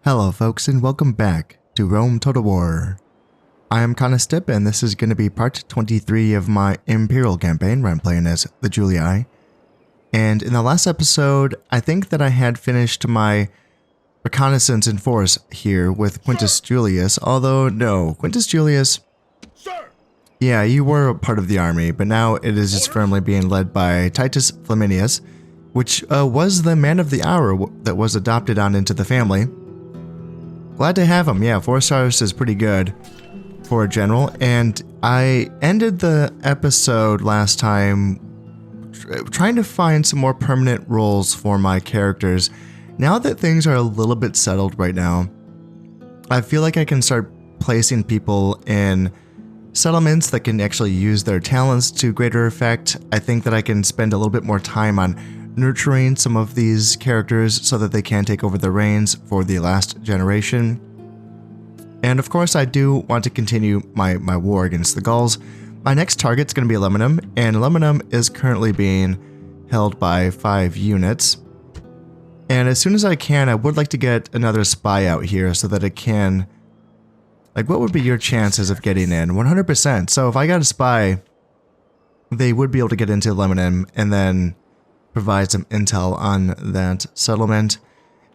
Hello folks and welcome back to Rome Total War. I am Conostip and this is going to be part 23 of my Imperial campaign where I'm playing as the Julii. And in the last episode, I think that I had finished my reconnaissance in force here with Quintus Julius, although no, Quintus Julius, yeah, you were a part of the army, but now it is just firmly being led by Titus Flaminius, which was the man of the hour that was adopted on into the family. Glad to have him. Yeah, 4 stars is pretty good for a general. And I ended the episode last time trying to find some more permanent roles for my characters. Now that things are a little bit settled right now, I feel like I can start placing people in settlements that can actually use their talents to greater effect. I think that I can spend a little bit more time on nurturing some of these characters so that they can take over the reins for the last generation. And of course I do want to continue my war against the Gauls. My next target's going to be Lemonum, and Lemonum is currently being held by 5 units. And as soon as I can, I would like to get another spy out here so that it can... Like, what would be your chances of getting in? 100%. So if I got a spy, they would be able to get into Lemonum and then provide some intel on that settlement.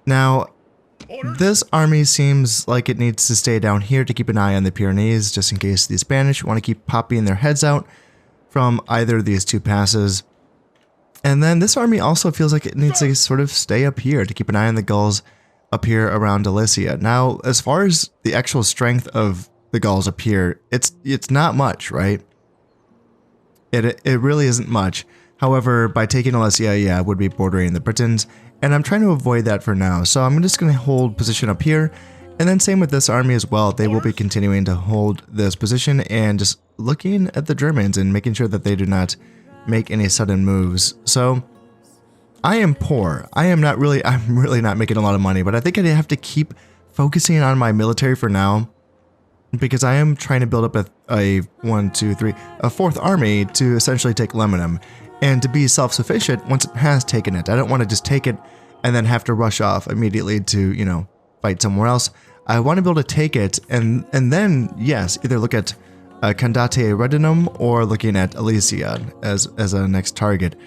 Now, this army seems like it needs to stay down here to keep an eye on the Pyrenees, just in case the Spanish want to keep popping their heads out from either of these 2 passes. And then this army also feels like it needs to sort of stay up here to keep an eye on the Gauls up here around Delicia. Now, as far as the actual strength of the Gauls up here, it's not much, right? It really isn't much. However, by taking Alesia, yeah, it would be bordering the Britons, and I'm trying to avoid that for now. So I'm just going to hold position up here, and then same with this army as well. They will be continuing to hold this position and just looking at the Germans and making sure that they do not make any sudden moves. So I am poor. I'm really not making a lot of money, but I think I have to keep focusing on my military for now, because I am trying to build up a 4th army to essentially take Lemonum and to be self-sufficient once it has taken it. I don't want to just take it and then have to rush off immediately to, you know, fight somewhere else. I want to be able to take it and then, yes, either look at Condate Redinum or looking at Alesia as a next target.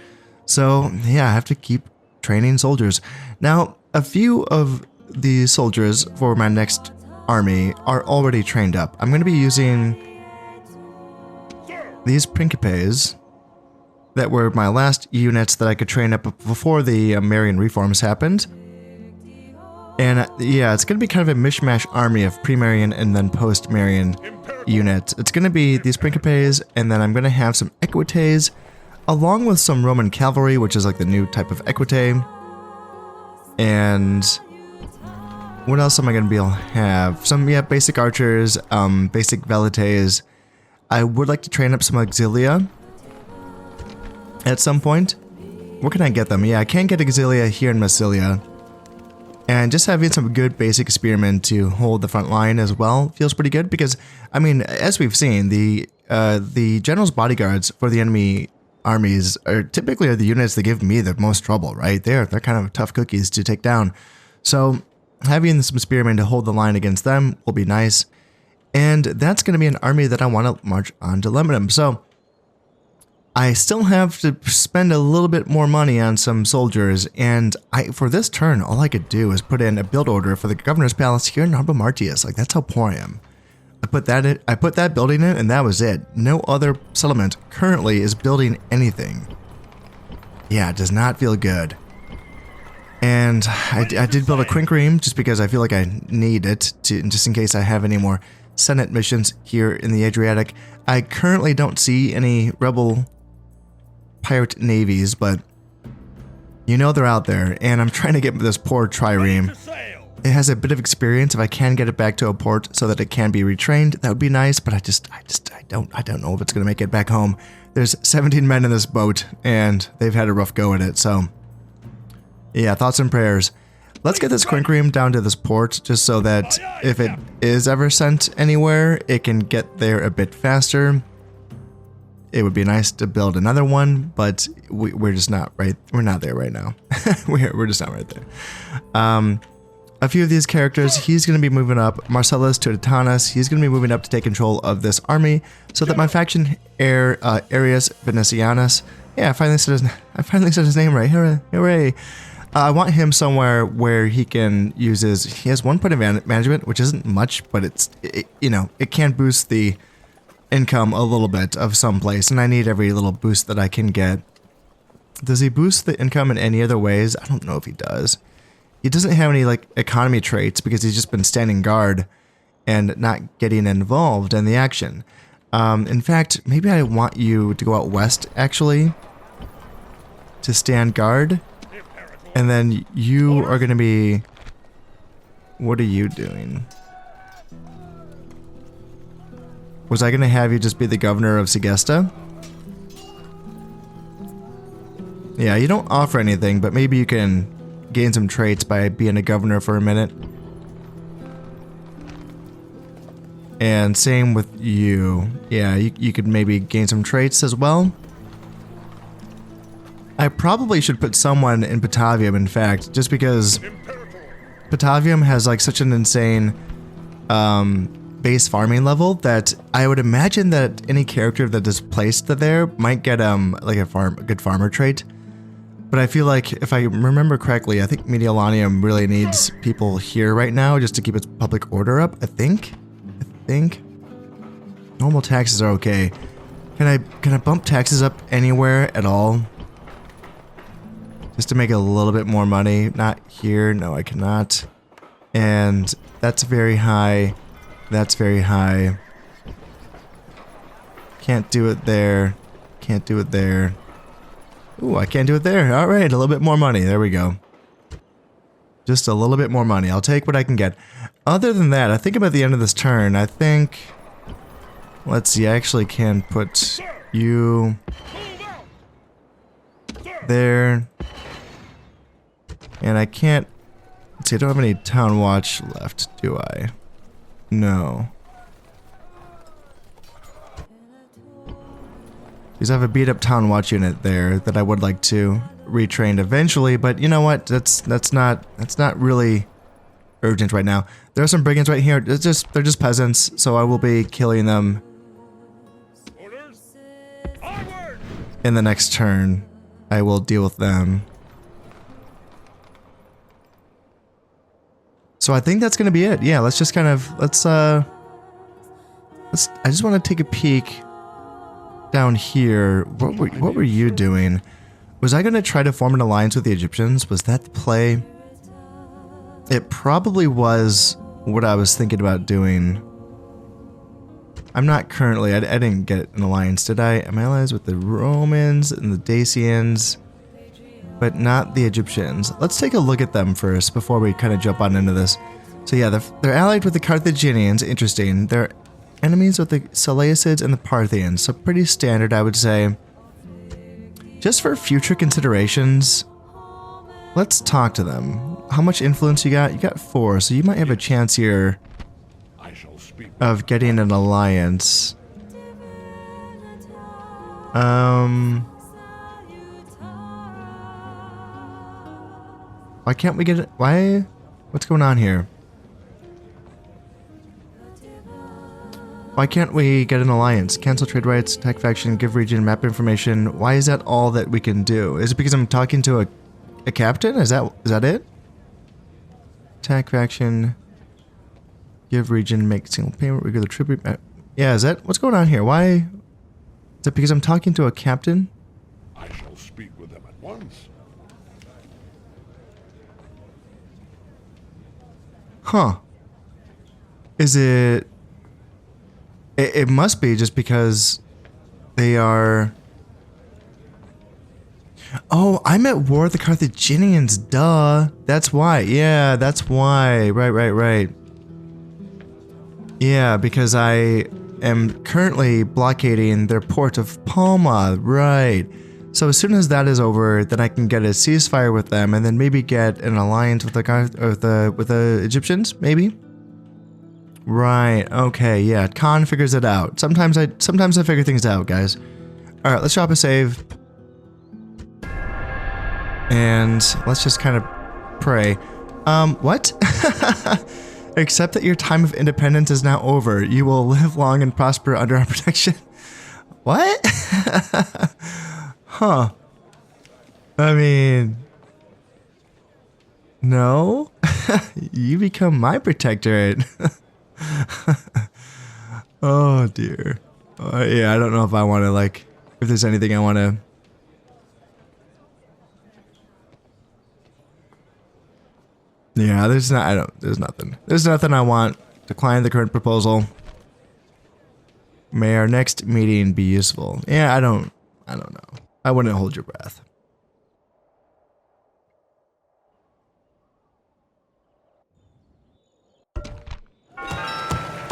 So, yeah, I have to keep training soldiers. Now, a few of the soldiers for my next army are already trained up. I'm going to be using these Principes that were my last units that I could train up before the Marian reforms happened. And yeah, it's going to be kind of a mishmash army of pre-Marian and then post-Marian units. It's going to be these Principes, and then I'm going to have some Equites, along with some Roman cavalry, which is like the new type of Equite. And what else am I going to be able to have? Some, yeah, basic archers, basic velites. I would like to train up some auxilia at some point. Where can I get them? Yeah, I can't get auxilia here in Massilia. And just having some good basic spearmen to hold the front line as well feels pretty good, because, I mean, as we've seen, the general's bodyguards for the enemy armies are typically the units that give me the most trouble, right? They're kind of tough cookies to take down. So having some spearmen to hold the line against them will be nice. And that's going to be an army that I want to march on to Lemonum. So I still have to spend a little bit more money on some soldiers, and for this turn, all I could do is put in a build order for the Governor's Palace here in Narba Martius. Like, that's how poor I am. I put that building in, and that was it. No other settlement currently is building anything. Yeah, it does not feel good. And I did build a Quincream just because I feel like I need it, just in case I have any more Senate missions here in the Adriatic. I currently don't see any rebel pirate navies, but you know they're out there, and I'm trying to get this poor trireme. It has a bit of experience. If I can get it back to a port so that it can be retrained, that would be nice, but I don't know if it's going to make it back home. There's 17 men in this boat, and they've had a rough go at it, so yeah, thoughts and prayers. Let's get this Quincream down to this port, just so that if it is ever sent anywhere, it can get there a bit faster. It would be nice to build another one, but we're just not right. We're not there right now. we're just not right there. a few of these characters. He's going to be moving up. Marcellus to Titanus. He's going to be moving up to take control of this army so that my faction Arius Venetianus. Yeah, I finally said his name right. Hooray. I want him somewhere where he can use his... He has 1 point of management, which isn't much, but it can boost the income a little bit of some place, and I need every little boost that I can get. Does he boost the income in any other ways? I don't know if he does. He doesn't have any like economy traits because he's just been standing guard and not getting involved in the action. In fact, maybe I want you to go out west actually to stand guard, and then you are going to be... What are you doing? Was I going to have you just be the governor of Segesta? Yeah, you don't offer anything, but maybe you can gain some traits by being a governor for a minute. And same with you. Yeah, you could maybe gain some traits as well. I probably should put someone in Batavium, in fact, just because Batavium has like such an insane base farming level that I would imagine that any character that is placed there might get like a good farmer trait. But I feel like if I remember correctly, I think Mediolanium really needs people here right now just to keep its public order up. I think. Normal taxes are okay. Can I bump taxes up anywhere at all? Just to make a little bit more money. Not here. No, I cannot. And that's very high. That's very high. Can't do it there. Can't do it there. Ooh, I can't do it there. All right, a little bit more money. There we go. Just a little bit more money. I'll take what I can get. Other than that, I think I'm at the end of this turn. I think... Let's see, I actually can put you... there. And I can't... Let's see, I don't have any town watch left, do I? No. Because I have a beat up town watch unit there that I would like to retrain eventually, but you know what? That's not really urgent right now. There are some brigands right here. They're just peasants, so I will be killing them in the next turn. I will deal with them. So I think that's gonna be it. Yeah, let's just kind of I just want to take a peek down here. What were you doing? Was I gonna try to form an alliance with the Egyptians? Was that the play? It probably was what I was thinking about doing. I'm not currently. I didn't get an alliance, did I? Am I allies with the Romans and the Dacians? But not the Egyptians. Let's take a look at them first before we kind of jump on into this. So yeah, they're allied with the Carthaginians. Interesting. They're enemies with the Seleucids and the Parthians. So pretty standard, I would say. Just for future considerations, let's talk to them. How much influence you got? You got 4, so you might have a chance here of getting an alliance. Why can't we get it? Why? What's going on here? Why can't we get an alliance? Cancel trade rights, attack faction, give region, map information. Why is that all that we can do? Is it because I'm talking to a captain? Is that it? Attack faction, give region, make single payment, regular tribute. Yeah, is that what's going on here? Why? Is it because I'm talking to a captain? I shall speak with them at once. Huh. Is it... It must be just because they are... Oh, I'm at war with the Carthaginians, duh. That's why. Yeah, that's why. Right. Yeah, because I am currently blockading their port of Palma, right. So as soon as that is over, then I can get a ceasefire with them and then maybe get an alliance with the Egyptians, maybe? Right, okay, yeah, Khan figures it out. Sometimes I figure things out, guys. Alright, let's drop a save. And let's just kind of pray. What? Accept that your time of independence is now over. You will live long and prosper under our protection. What? Huh. I mean... No? You become my protectorate. Oh, dear. Yeah, I don't know if I want to, like... If there's anything I want to... Yeah, there's nothing. There's nothing I want. Decline the current proposal. May our next meeting be useful. Yeah, I don't know. I wouldn't hold your breath.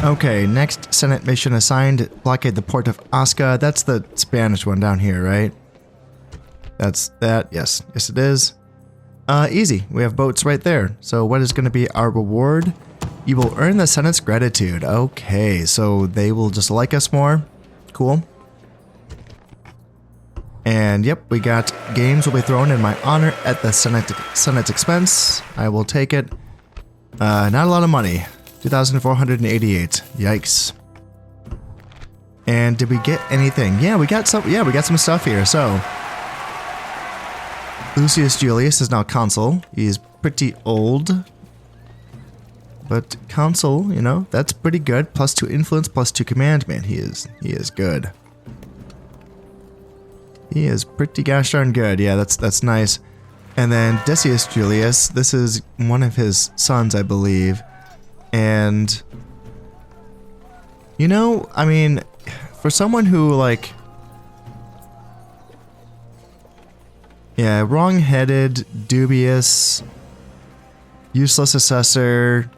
Okay, next Senate mission assigned. Blockade the port of Osca. That's the Spanish one down here, right? That's that. Yes. Yes, it is. Easy. We have boats right there. So what is going to be our reward? You will earn the Senate's gratitude. Okay, so they will just like us more. Cool. And yep, we got games will be thrown in my honor at the Senate's expense. I will take it. Not a lot of money. 2,488. Yikes. And did we get anything? Yeah, we got some. Yeah, we got some stuff here. So Lucius Julius is now consul. He's pretty old. But consul, you know, that's pretty good. +2 influence, +2 command. Man, he is good. He is pretty gosh darn good. Yeah, that's nice. And then Decius Julius, this is one of his sons, I believe. And you know, I mean, for someone who like wrong-headed, dubious, useless assessor,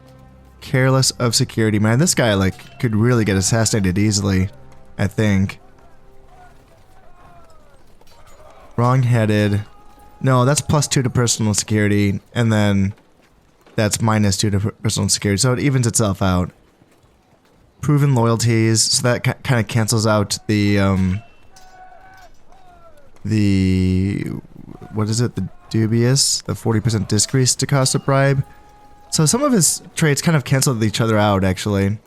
careless of security. Man, this guy, like, could really get assassinated easily, I think. Wrong-headed. No, that's +2 to personal security, and then that's -2 to personal security, so it evens itself out. Proven loyalties, so that kind of cancels out the what is it? The dubious, the 40% decrease to cost of bribe. So some of his traits kind of canceled each other out, actually.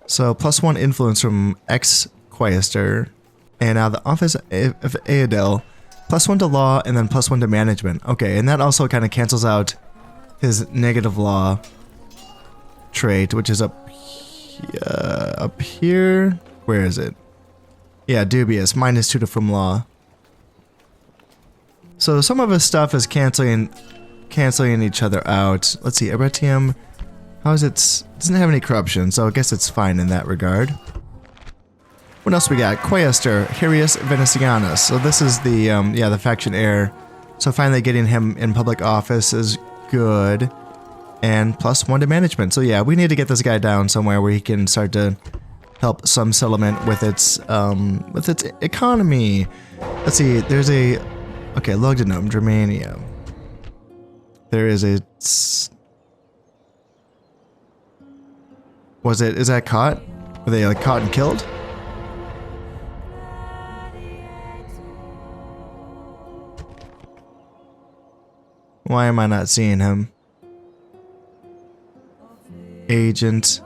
So +1 influence from ex-Quaestor, and now the office of Aedel, +1 to law, and then +1 to management. Okay, and that also kind of cancels out his negative law trait, which is up here. Where is it? Yeah, dubious, -2 to from law. So some of his stuff is canceling each other out. Let's see, Arretium, how is it? Doesn't have any corruption, so I guess it's fine in that regard. What else we got? Quaestor, Hirius Venetianus. So this is the the faction heir. So finally getting him in public office is good. And +1 to management. So yeah, we need to get this guy down somewhere where he can start to help some settlement with its economy. Let's see, there's a Lugdunum, Germania. There is a is that caught? Were they like caught and killed? Why am I not seeing him? Agent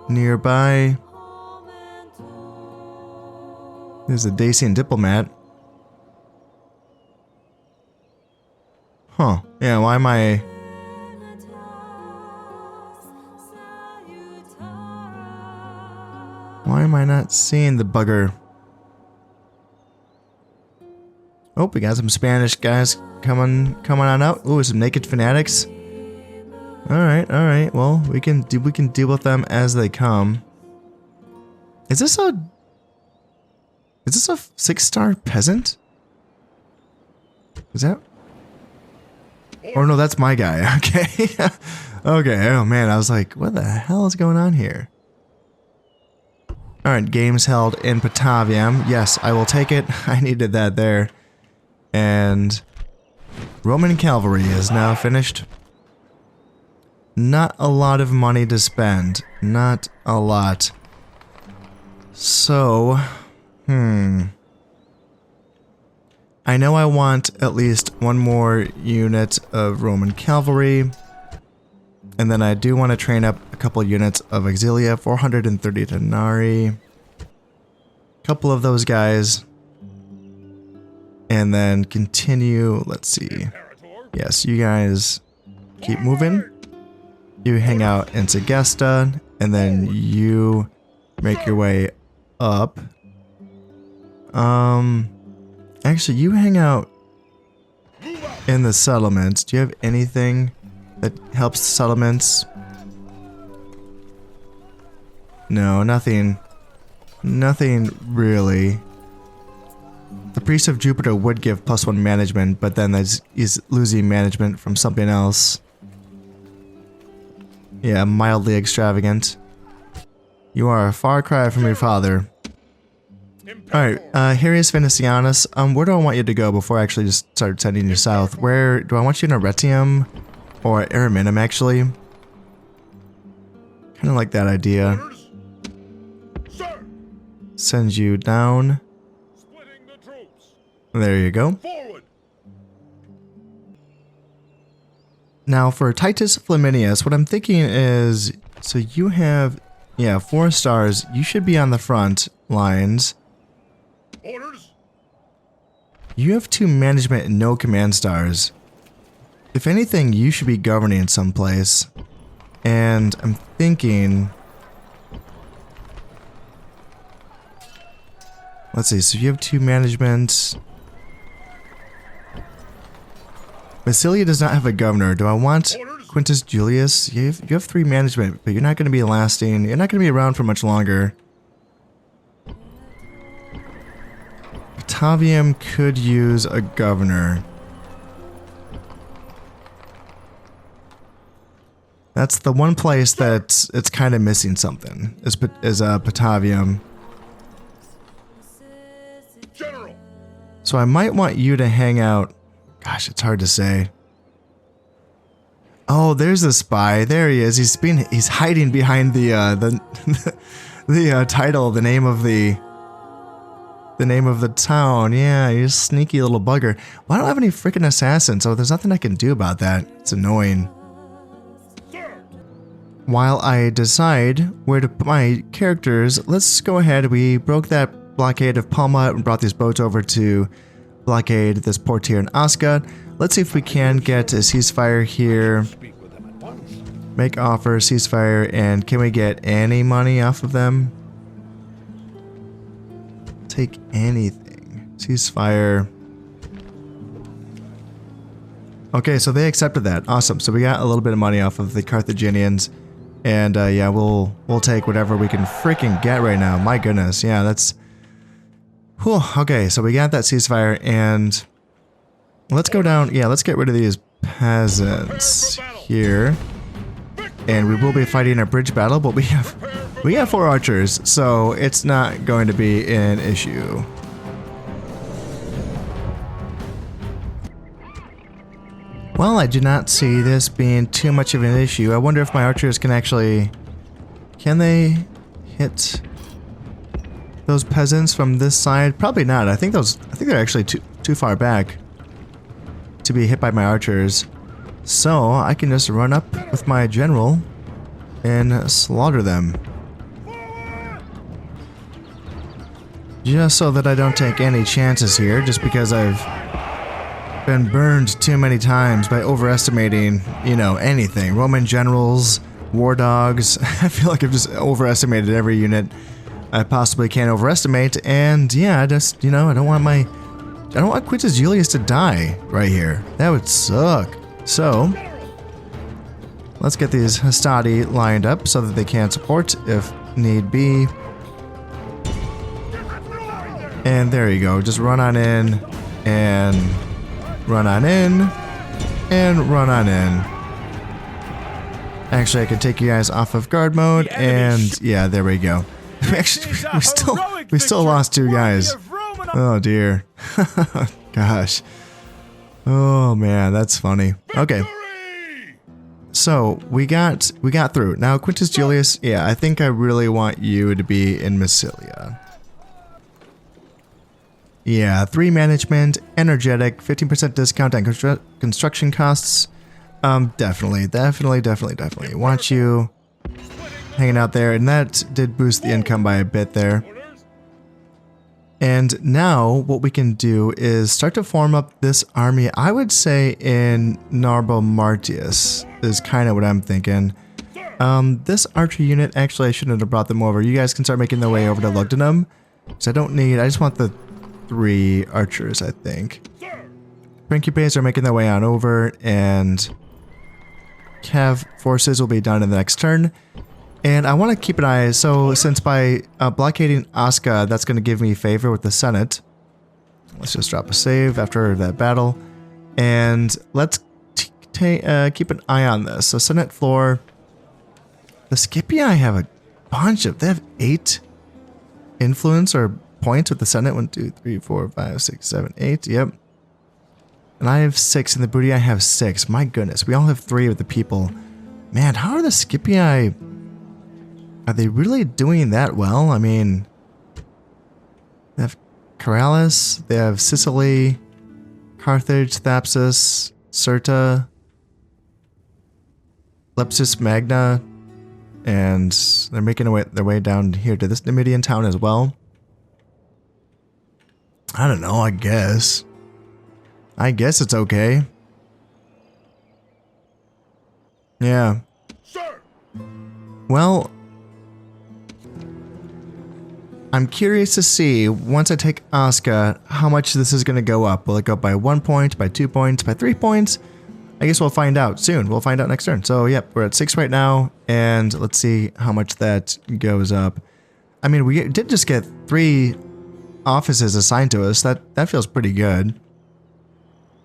nearby. There's a Dacian diplomat. Huh. Yeah, why am I... Why am I not seeing the bugger? Oh, we got some Spanish guys coming on out. Ooh, some naked fanatics. All right. Well, we can deal with them as they come. Is this a 6-star peasant? Is that? Or no, that's my guy. Okay. Okay. Oh man, I was like, what the hell is going on here? All right, games held in Patavium. Yes, I will take it. I needed that there. And Roman cavalry is now finished. Not a lot of money to spend. Not a lot. So, I know I want at least one more unit of Roman cavalry. And then I do want to train up a couple units of auxilia, 430 denarii. A couple of those guys. And then continue, let's see. Yes, you guys keep moving. You hang out in Segesta, and then you make your way up. Actually, you hang out in the settlements. Do you have anything that helps the settlements? No, nothing. Nothing really. The Priest of Jupiter would give +1 management, but then he's losing management from something else. Yeah, mildly extravagant. You are a far cry from your father. Alright, Harius Venetianus, where do I want you to go before I actually just start sending you south? Where, do I want you in Arretium? Or Ariminum, actually? Kinda like that idea. Send you down. There you go. Now for Titus Flaminius, what I'm thinking is, so you have, yeah, 4 stars. You should be on the front lines. Orders. You have 2 management and no command stars. If anything, you should be governing someplace. And I'm thinking, let's see, so you have 2 management. Massilia does not have a governor. Do I want Quintus Julius? You have 3 management, but you're not going to be lasting. You're not going to be around for much longer. Batavium could use a governor. That's the one place that it's kind of missing something. Is Batavium. General. So I might want you to hang out. Gosh, it's hard to say. Oh, there's a spy. There he is. He's hiding behind the title, the name of the town. Yeah, he's a sneaky little bugger. Well, I don't have any freaking assassins, so there's nothing I can do about that. It's annoying. While I decide where to put my characters, let's go ahead. We broke that blockade of Palma and brought these boats over to blockade this port here in Osca. Let's see if we can get a ceasefire here. Make offer, ceasefire, and can we get any money off of them? Take anything. Ceasefire. Okay, so they accepted that. Awesome. So we got a little bit of money off of the Carthaginians. And yeah, we'll take whatever we can freaking get right now. My goodness. Yeah, that's... Whew, okay, so we got that ceasefire, and let's go down. Yeah, let's get rid of these peasants here, and we will be fighting a bridge battle. But we have 4 archers, so it's not going to be an issue. Well, I do not see this being too much of an issue. I wonder if my archers can actually, can they hit those peasants from this side? Probably not. I think they're actually too far back to be hit by my archers. So I can just run up with my general and slaughter them. Just so that I don't take any chances here, just because I've been burned too many times by overestimating, you know, anything. Roman generals, war dogs. I feel like I've just overestimated every unit I possibly can't overestimate, and yeah, I just, you know, I don't want Quintus Julius to die right here. That would suck. So, let's get these Hastati lined up so that they can support if need be. And there you go, just run on in, and run on in, and run on in. Actually, I could take you guys off of guard mode, and yeah, there we go. Actually, we still lost 2 guys. Oh dear. Gosh. Oh man, that's funny. Okay. So we got through. Now Quintus Julius, yeah, I think I really want you to be in Massilia. Yeah, 3 management, energetic, 15% discount on construction costs. Definitely. Want you hanging out there, and that did boost the income by a bit there. Orders? And now what we can do is start to form up this army. I would say in Narbo Martius is kind of what I'm thinking. This archer unit, actually I shouldn't have brought them over. You guys can start making their way over to Lugdunum. So I just want the 3 archers, I think. Sir! Principes are making their way on over, and Cav forces will be done in the next turn. And I want to keep an eye, so since by blockading Aska, that's going to give me favor with the Senate. Let's just drop a save after that battle. And let's keep an eye on this. So Senate floor. The Scipii have a bunch of, they have 8 influence or points with the Senate. 1, 2, 3, 4, 5, 6, 7, 8. Yep. And I have 6, and the Booty I have 6. My goodness, we all have 3 with the people. Man, how are the Scipii? Are they really doing that well? I mean, they have Corrales, they have Sicily, Carthage, Thapsus, Cirta, Lepsis Magna, and they're making their way down here to this Numidian town as well. I don't know, I guess. I guess it's okay. Yeah. Sir! Well, I'm curious to see, once I take Aska, how much this is going to go up. Will it go up by 1 point, by 2 points, by 3 points? I guess we'll find out soon. We'll find out next turn. So, yep, we're at 6 right now, and let's see how much that goes up. I mean, we did just get 3 offices assigned to us. That feels pretty good.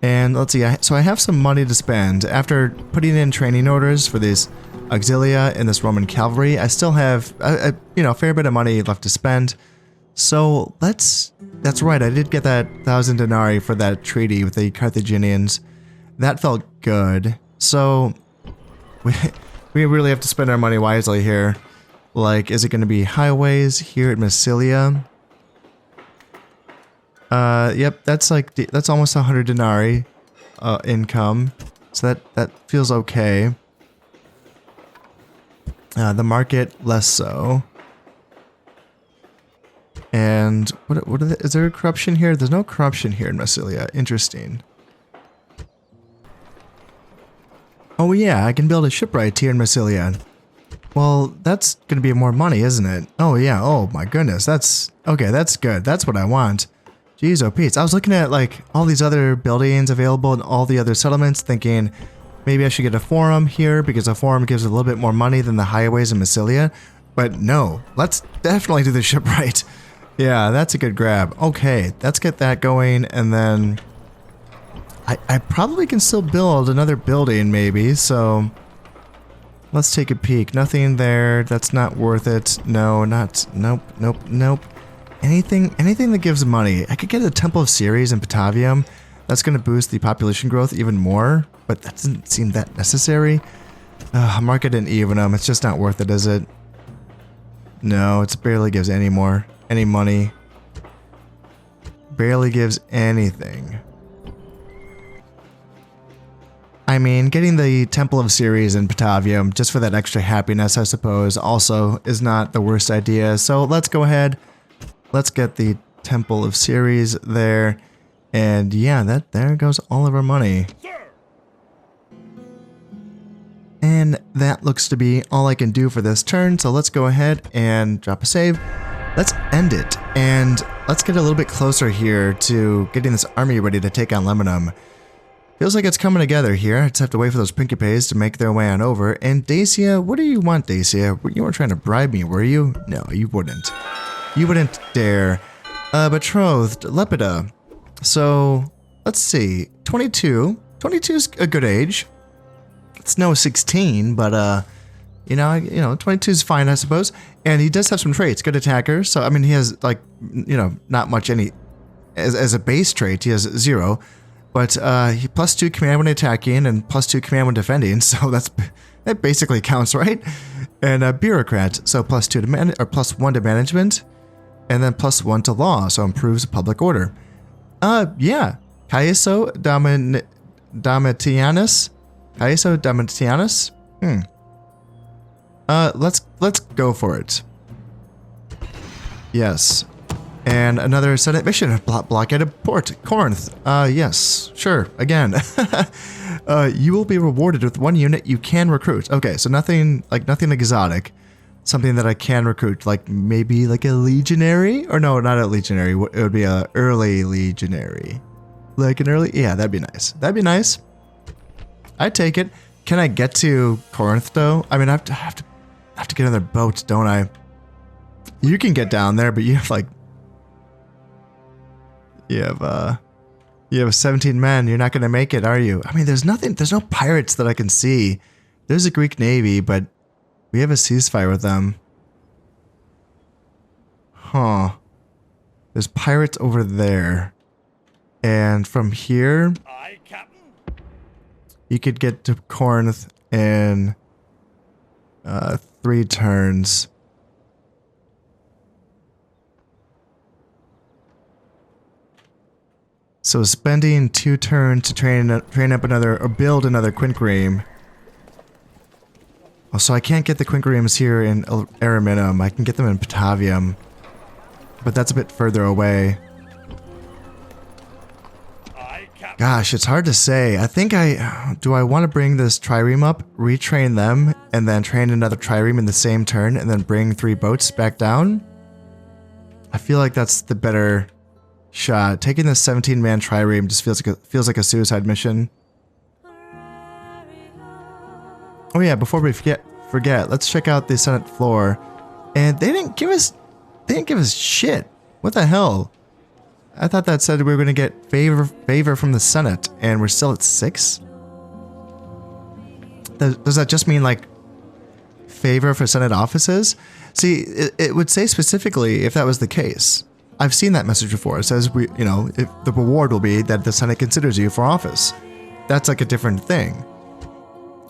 And let's see, so I have some money to spend. After putting in training orders for these Auxilia and this Roman cavalry, I still have a fair bit of money left to spend. So that's right, I did get that 1,000 denarii for that treaty with the Carthaginians. That felt good. So we really have to spend our money wisely here. Like, is it going to be highways here at Massilia? Yep, that's almost 100 denarii income. So that feels okay. The market, less so. And what is there corruption here? There's no corruption here in Massilia. Interesting. Oh yeah, I can build a shipwright here in Massilia. Well, that's gonna be more money, isn't it? Oh yeah, oh my goodness, that's good. That's what I want. Jeez, oh Pete. I was looking at like all these other buildings available in all the other settlements, thinking maybe I should get a forum here because a forum gives a little bit more money than the highways in Massilia. But no, let's definitely do the shipwright. Yeah, that's a good grab. Okay, let's get that going, and then I probably can still build another building maybe, so let's take a peek. Nothing there. That's not worth it. No, nope. Anything that gives money. I could get a Temple of Ceres in Patavium. That's going to boost the population growth even more, but that doesn't seem that necessary. Market in Evenum. It's just not worth it, is it? No, it barely gives any money. Barely gives anything. I mean, getting the Temple of Ceres in Patavium, just for that extra happiness, I suppose, also is not the worst idea. So let's go ahead. Let's get the Temple of Ceres there. And yeah, there goes all of our money. Sir! And that looks to be all I can do for this turn. So let's go ahead and drop a save. Let's end it. And let's get a little bit closer here to getting this army ready to take on Lemonum. Feels like it's coming together here. I just have to wait for those Principes to make their way on over. And Dacia, what do you want, Dacia? You weren't trying to bribe me, were you? No, you wouldn't. You wouldn't dare. Betrothed, Lepida. So, let's see. 22. 22 is a good age. It's no 16, but, 22 is fine, I suppose. And he does have some traits. Good attacker. So, I mean, he has, like, not much as a base trait, he has 0. But he +2 command when attacking and +2 command when defending, so that basically counts, right? And a bureaucrat, so +2 to +1 to management, and then +1 to law, so improves public order. Yeah. Caeso Domitianus? Caeso Domitianus? Let's go for it. Yes. And another Senate mission, blockaded port, Corinth. Yes, sure, again. You will be rewarded with 1 unit you can recruit. Okay, so nothing exotic. Something that I can recruit, like maybe like a legionary? Or no, not a legionary, it would be a early legionary. Like an early, yeah, that'd be nice. That'd be nice. I'd take it. Can I get to Corinth though? I mean, I have to get on their boat, don't I? You can get down there, but you have like, you have 17 men. You're not going to make it, are you? I mean, there's no pirates that I can see. There's a Greek navy, but we have a ceasefire with them. Huh. There's pirates over there. And from here, Aye, Captain. you could get to Corinth in 3 turns. So spending 2 turns to train up another, or build another quinquereme. Oh, so I can't get the quinqueremes here in Lemonum. I can get them in Patavium, but that's a bit further away. Aye, Captain. Gosh, it's hard to say. I think do I want to bring this trireme up, retrain them, and then train another trireme in the same turn, and then bring 3 boats back down? I feel like that's the better shot. Taking this 17-man trireme just feels like a suicide mission. Oh yeah, before we forget, let's check out the Senate floor. And they didn't give us shit. What the hell? I thought that said we were going to get favor from the Senate, and we're still at 6? Does that just mean like favor for Senate offices? See, it would say specifically if that was the case. I've seen that message before. It says if the reward will be that the Senate considers you for office. That's like a different thing.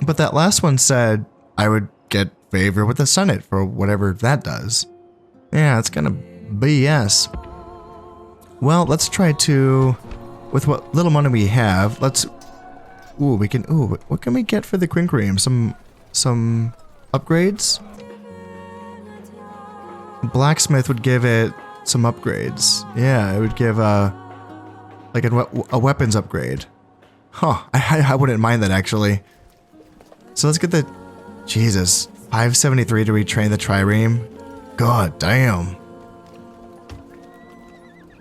But that last one said I would get favor with the Senate for whatever that does. Yeah, it's kind of BS. Well, let's try to, with what little money we have, what can we get for the quinquereme? Some upgrades? Blacksmith would give it some upgrades. Yeah, it would give a weapons upgrade. Huh, I wouldn't mind that actually. So let's get the, Jesus, 573 to retrain the trireme. God damn.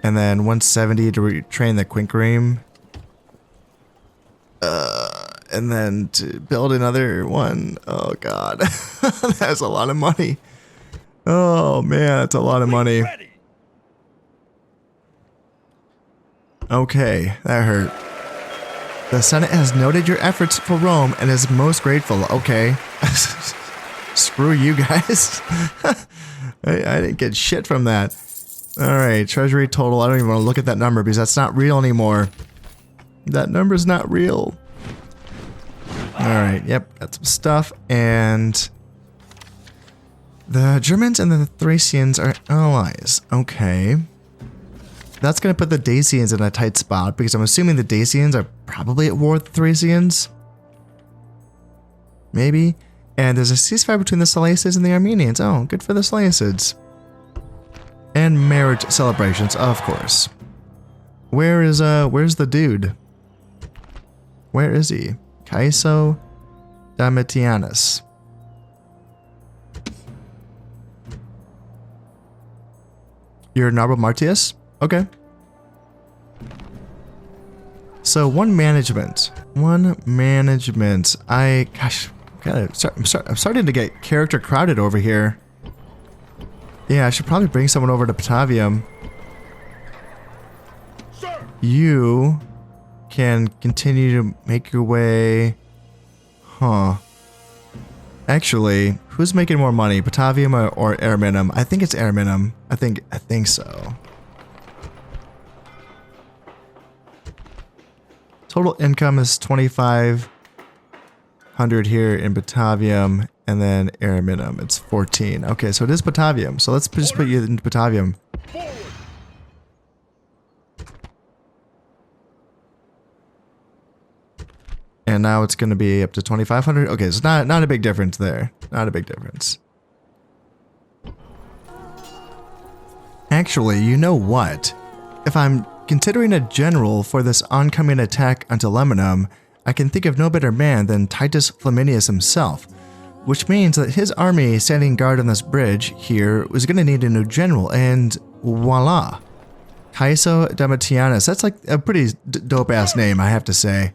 And then 170 to retrain the quinquereme. And then to build another one. Oh god. That's a lot of money. Oh man, that's a lot of money. Ready. Okay, that hurt. The Senate has noted your efforts for Rome and is most grateful. Okay. Screw you guys. I didn't get shit from that. Alright, treasury total. I don't even want to look at that number because that's not real anymore. That number's not real. Alright, yep, got some stuff. And the Germans and the Thracians are allies. Okay. That's going to put the Dacians in a tight spot because I'm assuming the Dacians are probably at war with the Thracians. Maybe. And there's a ceasefire between the Seleucids and the Armenians. Oh, good for the Seleucids. And marriage celebrations, of course. Where's the dude? Where is he? Caeso Domitianus. You're Noble Martius? Okay. So one management. Gosh, I'm starting to get character crowded over here. Yeah, I should probably bring someone over to Patavium. Sir. You can continue to make your way. Huh. Actually, who's making more money, Patavium or Lemonum? I think it's Lemonum. I think so. Total income is 2,500 here in Patavium, and then Lemonum, it's 14. Okay, so it is Patavium. So let's just put you into Patavium. Forward. And now it's going to be up to 2,500. Okay, so not a big difference there. Not a big difference. Actually, you know what? If I'm considering a general for this oncoming attack onto Lemonum, I can think of no better man than Titus Flaminius himself, which means that his army standing guard on this bridge here was going to need a new general, and voila. Caeso Domitianus. That's like a pretty dope-ass name, I have to say.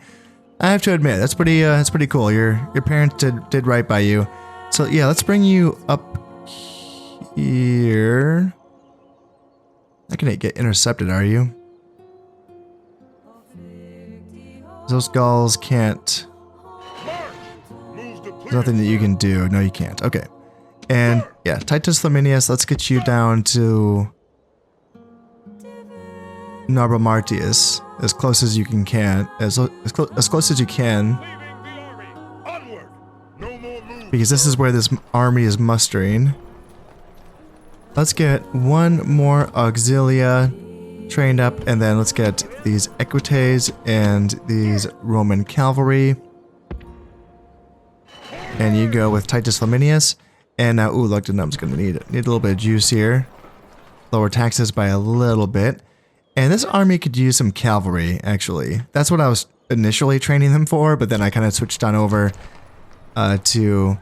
I have to admit, that's pretty cool. Your parents did right by you. So yeah, let's bring you up here. Not gonna get intercepted, are you? Those gulls can't. There's nothing that you can do. No, you can't. Okay. And yeah, Titus Flaminius, let's get you down to Narbra Martius as close as you can, as close as you can, because this is where this army is mustering. Let's get one more auxilia trained up, and then let's get these equites and these Roman cavalry. And you go with Titus Flaminius, and now Lemonum's gonna need a little bit of juice here. Lower taxes by a little bit. And this army could use some cavalry, actually. That's what I was initially training them for, but then I kind of switched on over to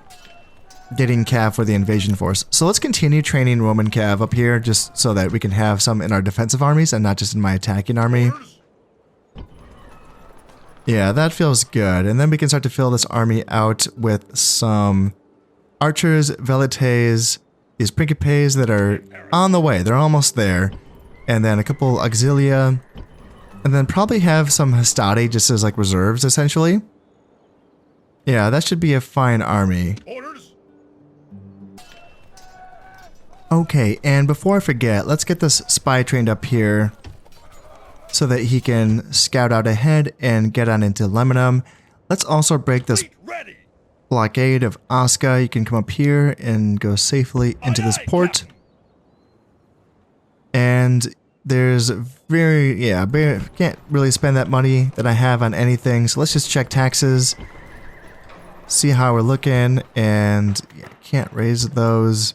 getting cav for the invasion force. So let's continue training Roman cav up here, just so that we can have some in our defensive armies and not just in my attacking army. Yeah, that feels good. And then we can start to fill this army out with some archers, velites, these principes that are on the way. They're almost there. And then a couple auxilia, and then probably have some hastati just as like reserves, essentially. Yeah, that should be a fine army. Orders. Okay, and before I forget, let's get this spy trained up here so that he can scout out ahead and get on into Lemonum. Let's also break this blockade of Osca. You can come up here and go safely into this port. And there's can't really spend that money that I have on anything. So let's just check taxes, see how we're looking, and yeah, can't raise those.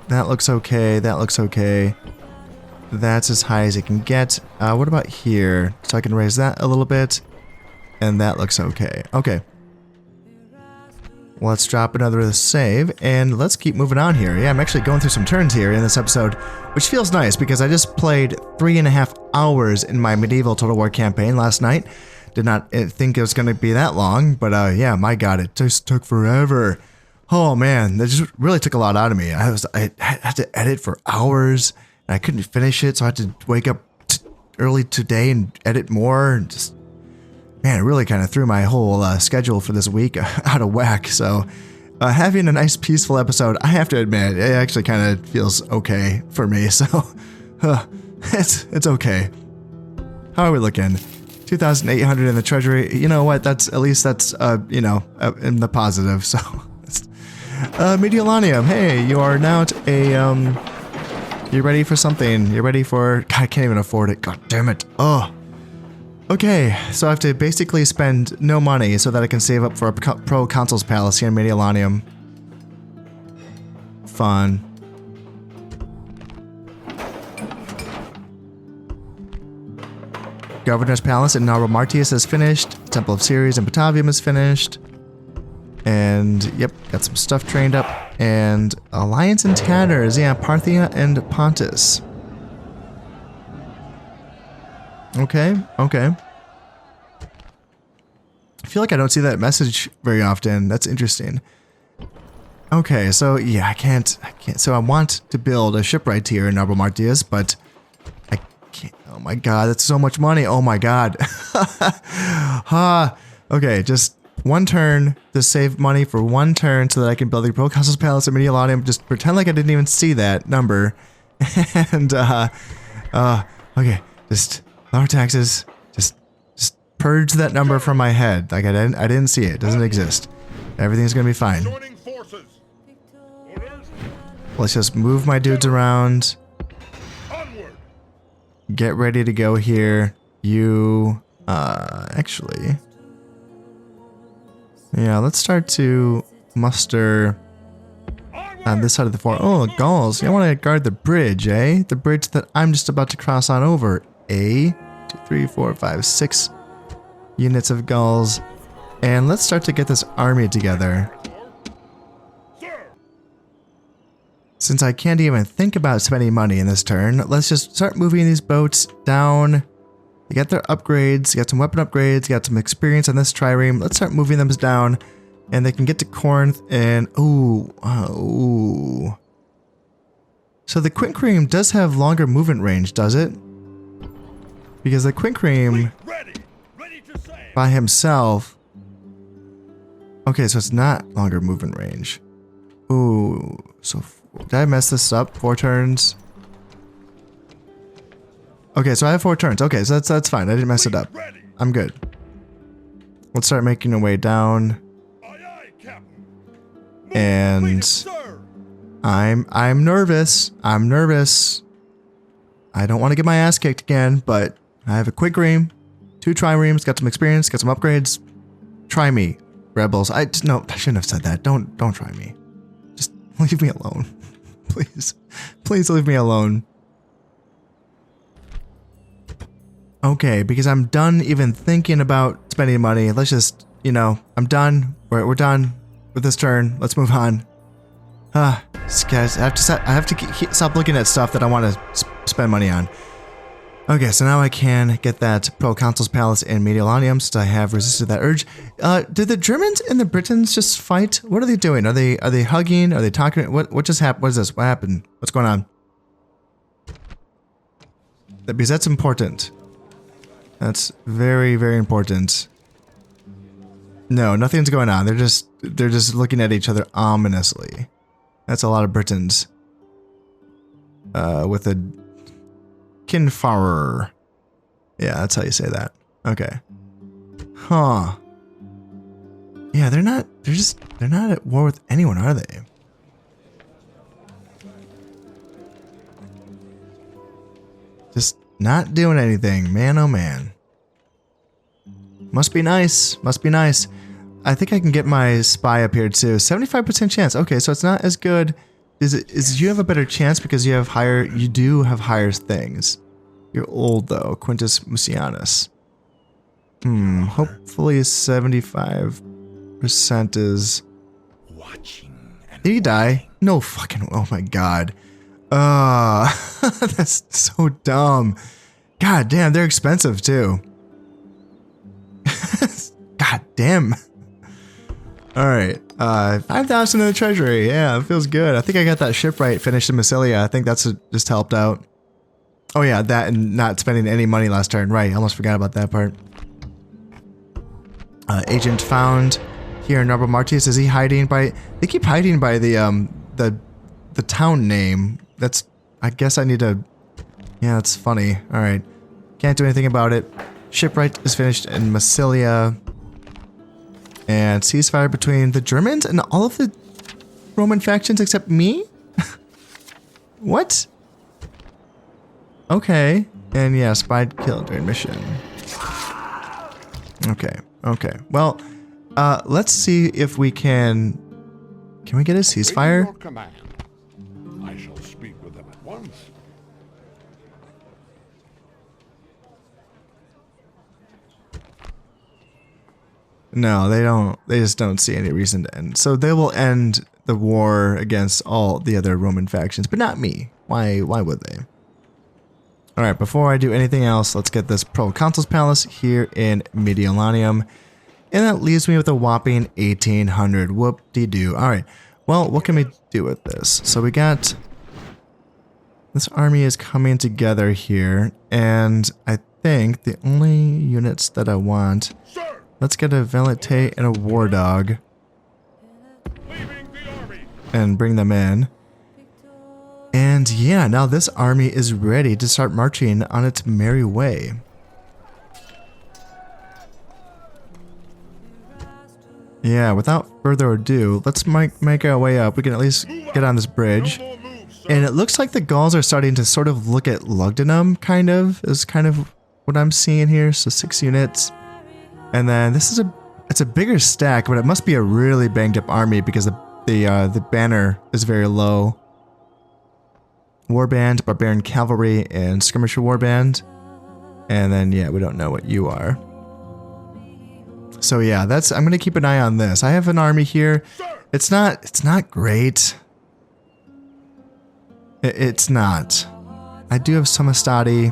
That looks okay. That looks okay. That's as high as it can get. What about here? So I can raise that a little bit, and that looks okay. Okay. Let's drop another save, and let's keep moving on here. Yeah, I'm actually going through some turns here in this episode, which feels nice because I just played 3.5 hours in my medieval Total War campaign last night. Did not think it was going to be that long, but yeah, my god, it just took forever. Oh man, that just really took a lot out of me. I had to edit for hours, and I couldn't finish it, so I had to wake up early today and edit more, and just... Man, it really kind of threw my whole schedule for this week out of whack. So having a nice peaceful episode, I have to admit, it actually kind of feels okay for me. So it's okay. How are we looking? 2,800 in the treasury. You know what? That's at least that's in the positive. So Mediolanium, hey, you are now you're ready for something. You're ready for... God, I can't even afford it. God damn it. Oh. Okay, so I have to basically spend no money so that I can save up for a pro-consul's palace here in Mediolanium. Fun. Governor's Palace in Narbra Martius is finished. Temple of Ceres in Batavium is finished. And, yep, got some stuff trained up. And Alliance in Tatters, yeah, Parthia and Pontus. Okay, okay. I feel like I don't see that message very often. That's interesting. Okay, so yeah, I can't. So I want to build a shipwright here in Narbra Martius, but I can't. Oh my god, that's so much money. Oh my god. Okay, just one turn to save money for one turn so that I can build the Proconsul's Palace at Mediolanium. Just pretend like I didn't even see that number. And, okay, just... Lower taxes, just purge that number from my head. Like I didn't see it. It doesn't exist. Everything's gonna be fine. Let's just move my dudes around. Get ready to go here. You, actually, yeah, let's start to muster on this side of the fort. Oh, Gauls, you want to guard the bridge, eh? The bridge that I'm just about to cross on over, eh? 2, 3, 4, 5, 6 units of Gauls. And let's start to get this army together. Since I can't even think about spending money in this turn, let's just start moving these boats down. You got their upgrades, you got some weapon upgrades, you got some experience on this trireme. Let's start moving them down, and they can get to Corinth and ooh. So the Quincream does have longer movement range, does it? Because the Quincream by himself. Okay, so it's not longer movement range. Ooh, so did I mess this up? 4 turns. Okay, so I have 4 turns. Okay, so that's fine. I didn't mess it up. I'm good. Let's start making our way down. And I'm nervous. I'm nervous. I don't want to get my ass kicked again, but I have a quick ream, 2 triremes, got some experience, got some upgrades. Try me, rebels. No, I shouldn't have said that. Don't try me. Just leave me alone. Please. Please leave me alone. Okay, because I'm done even thinking about spending money. Let's just, you know, I'm done. We're done with this turn. Let's move on. Guys, I have to stop looking at stuff that I want to spend money on. Okay, so now I can get that Proconsul's Palace in Mediolanium, since I have resisted that urge. Did the Germans and the Britons just fight? What are they doing? Are they hugging? Are they talking? What just happened? What is this? What happened? What's going on? Because that's important. That's very, very important. No, nothing's going on. They're just looking at each other ominously. That's a lot of Britons. With a Kinfarer. Yeah, that's how you say that. Okay. Huh. Yeah, they're not at war with anyone, are they? Just not doing anything, man, oh man. Must be nice, must be nice. I think I can get my spy up here too. 75% chance. Okay, so it's not as good. Is you have a better chance because you do have higher things. You're old though, Quintus Mucianus. Hopefully 75% is. Did he die? No fucking. Oh my god. That's so dumb. God damn, they're expensive too. God damn. Alright, 5,000 in the treasury. Yeah, it feels good. I think I got that shipwright finished in Massilia. I think that's just helped out. Oh yeah, that and not spending any money last turn. Right, I almost forgot about that part. Agent found here in Norbert Martius. Is he hiding by... They keep hiding by the town name. That's... I guess I need to... Yeah, that's funny. Alright. Can't do anything about it. Shipwright is finished in Massilia. And ceasefire between the Germans and all of the Roman factions except me? What? Okay. And yeah, spied killed during mission. Okay. Okay. Well, let's see if we can... Can we get a ceasefire? I shall speak with them at once. No, they don't. They just don't see any reason to end. So they will end the war against all the other Roman factions, but not me. Why would they? All right, before I do anything else, let's get this Proconsul's Palace here in Mediolanium. And that leaves me with a whopping 1,800. Whoop-de-doo. All right. Well, what can we do with this? So we got... This army is coming together here, and I think the only units that I want... Let's get a Valete and a War Dog. And bring them in. And yeah, now this army is ready to start marching on its merry way. Yeah, without further ado, let's make our way up. We can at least get on this bridge. And it looks like the Gauls are starting to sort of look at Lugdunum, kind of, as kind of what I'm seeing here. So 6 units. And then this is it's a bigger stack, but it must be a really banged up army because the banner is very low. Warband, Barbarian Cavalry, and Skirmisher Warband. And then, yeah, we don't know what you are. So yeah, I'm gonna keep an eye on this. I have an army here. It's not great. It's not. I do have some Astati.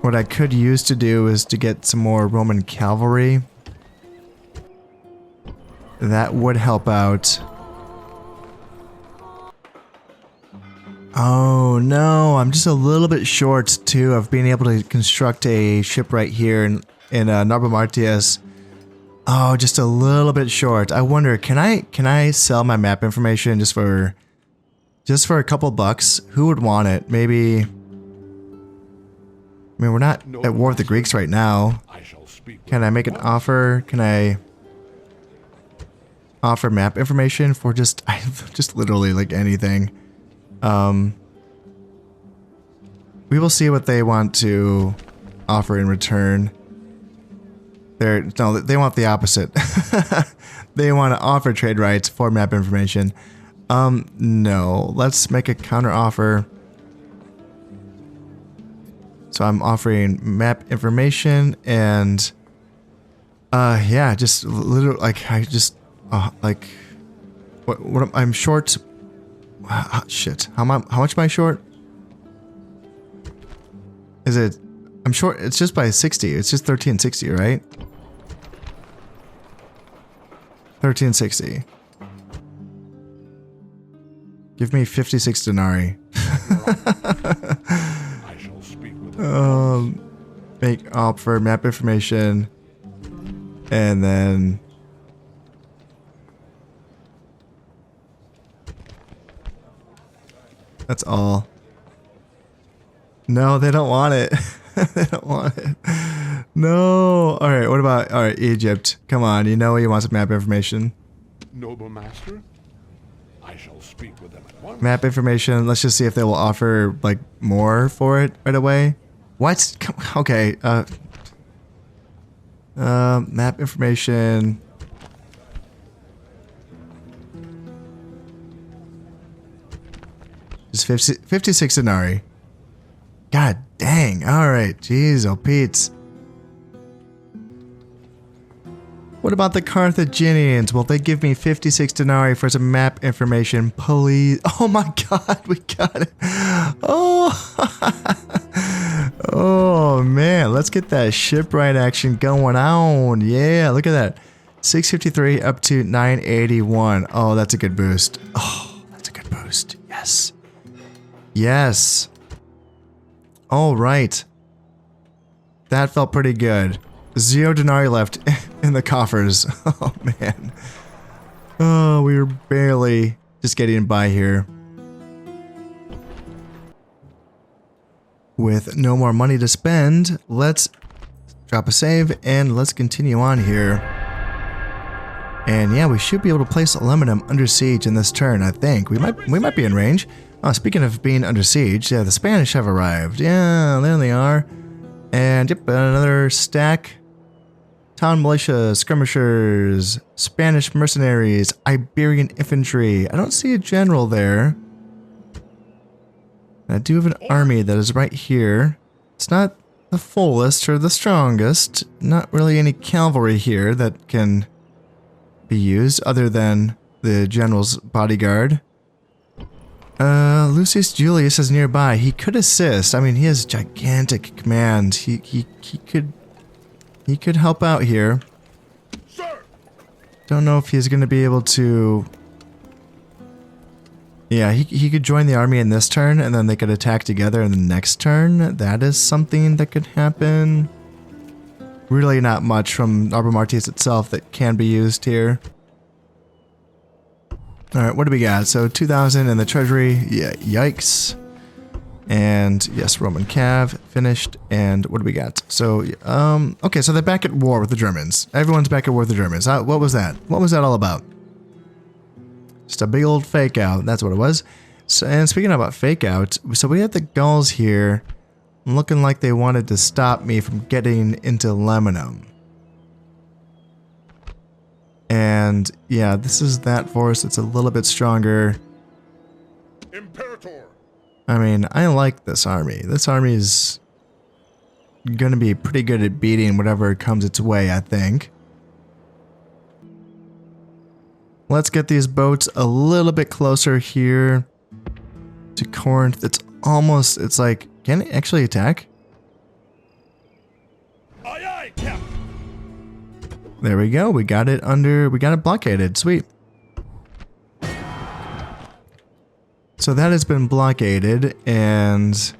What I could use to do is to get some more Roman cavalry. That would help out. Oh no, I'm just a little bit short too of being able to construct a ship right here in Narbomartius. Oh, just a little bit short. I wonder, can I sell my map information just for a couple bucks? Who would want it? Maybe. I mean, we're not at war with the Greeks right now. Can I make an offer? Can I offer map information for just literally like anything? We will see what they want to offer in return. They want the opposite. They want to offer trade rights for map information. No, let's make a counter offer. So I'm offering map information and, yeah, just literally like what I'm short. Shit. How much am I short? Is it? I'm short. It's just by 60. It's just 1360, right? 1360. Give me 56 denarii. I shall speak with Make offer map information, and then. That's all. No, they don't want it. They don't want it. No. All right. What about Egypt? Come on. You know you want some map information. Noble master, I shall speak with them at once. Map information. Let's just see if they will offer like more for it right away. What? Okay. Map information. Just 56 denarii. God dang. Alright. Jeez, oh Pete's. What about the Carthaginians? Will they give me 56 denarii for some map information, please? Oh my god, we got it. Oh. Oh man, let's get that shipwright action going on. Yeah, look at that. 653 up to 981. Oh, that's a good boost. Oh, that's a good boost. Yes. Yes. All right. That felt pretty good. 0 denarii left in the coffers. Oh, man. Oh, we were barely just getting by here. With no more money to spend, let's drop a save and let's continue on here. And yeah, we should be able to place Lemonum under siege in this turn, I think. We might be in range. Oh, speaking of being under siege, yeah, the Spanish have arrived. Yeah, there they are. And yep, another stack. Town militia, skirmishers, Spanish mercenaries, Iberian infantry. I don't see a general there. I do have an army that is right here. It's not the fullest or the strongest. Not really any cavalry here that can be used other than the general's bodyguard. Lucius Julius is nearby. He could assist. I mean, he has gigantic command. He could help out here. Sir! Don't know if he's going to be able to. Yeah, he could join the army in this turn, and then they could attack together in the next turn. That is something that could happen. Really not much from Narbomartius itself that can be used here. Alright, what do we got? So 2,000 in the treasury. Yeah, yikes. And yes, Roman Cav finished. And what do we got? So, okay, so they're back at war with the Germans. Everyone's back at war with the Germans. What was that? What was that all about? Just a big old fake out. That's what it was. So, and speaking about fake out, so we have the gulls here looking like they wanted to stop me from getting into Lemonum. And yeah, this is that force. It's a little bit stronger. Imperator. I mean, I like this army. This army is gonna be pretty good at beating whatever comes its way, I think. Let's get these boats a little bit closer here to Corinth. It's almost, it's like, can it actually attack? Aye, aye, Captain. There we go. We got it under, we got it blockaded. Sweet. So that has been blockaded, and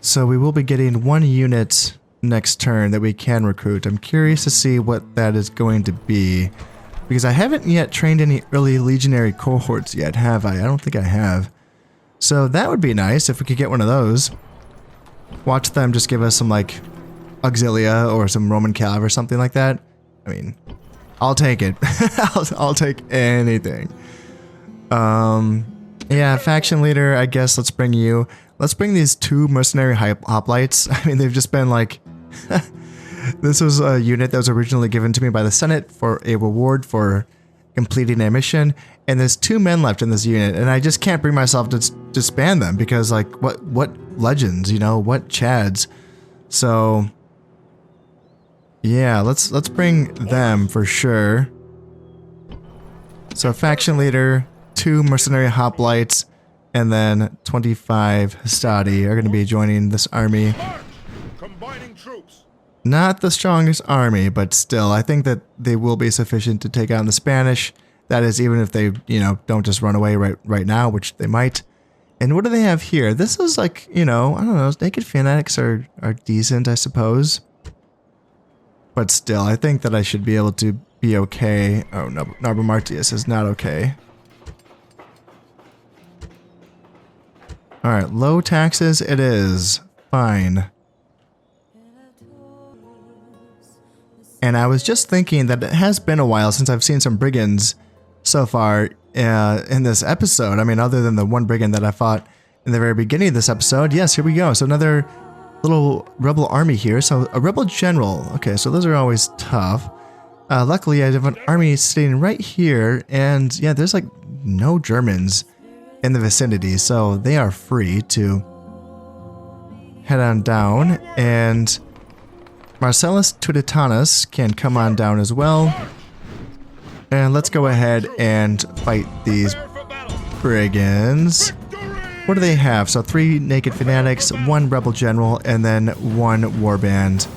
so we will be getting one unit next turn that we can recruit. I'm curious to see what that is going to be, because I haven't yet trained any early legionary cohorts yet, have I? I don't think I have. So that would be nice if we could get one of those. Watch them just give us some like auxilia or some Roman cav or something like that. I mean, I'll take it. I'll take anything. Yeah, faction leader, I guess let's bring you. Let's bring these two mercenary hoplites. I mean, they've just been like... This was a unit that was originally given to me by the Senate for a reward for completing a mission. And there's 2 men left in this unit, and I just can't bring myself to disband them because, like, what legends, you know, what chads. So, yeah, let's bring them for sure. So, faction leader, 2 mercenary hoplites, and then 25 Hastati are going to be joining this army. Combining troops. Not the strongest army, but still, I think that they will be sufficient to take on the Spanish. That is, even if they, you know, don't just run away right now, which they might. And what do they have here? This is like, you know, I don't know, naked fanatics are decent, I suppose. But still, I think that I should be able to be okay. Oh, no, Narba Martius is not okay. Alright, low taxes it is. Fine. And I was just thinking that it has been a while since I've seen some brigands so far in this episode. I mean, other than the one brigand that I fought in the very beginning of this episode. Yes, here we go. So another little rebel army here. So a rebel general. Okay, so those are always tough. Luckily, I have an army sitting right here. And yeah, there's like no Germans in the vicinity. So they are free to head on down. And Marcellus Tuditanus can come on down as well. And let's go ahead and fight these brigands. What do they have? So 3 naked fanatics, 1 rebel general, and then 1 warband.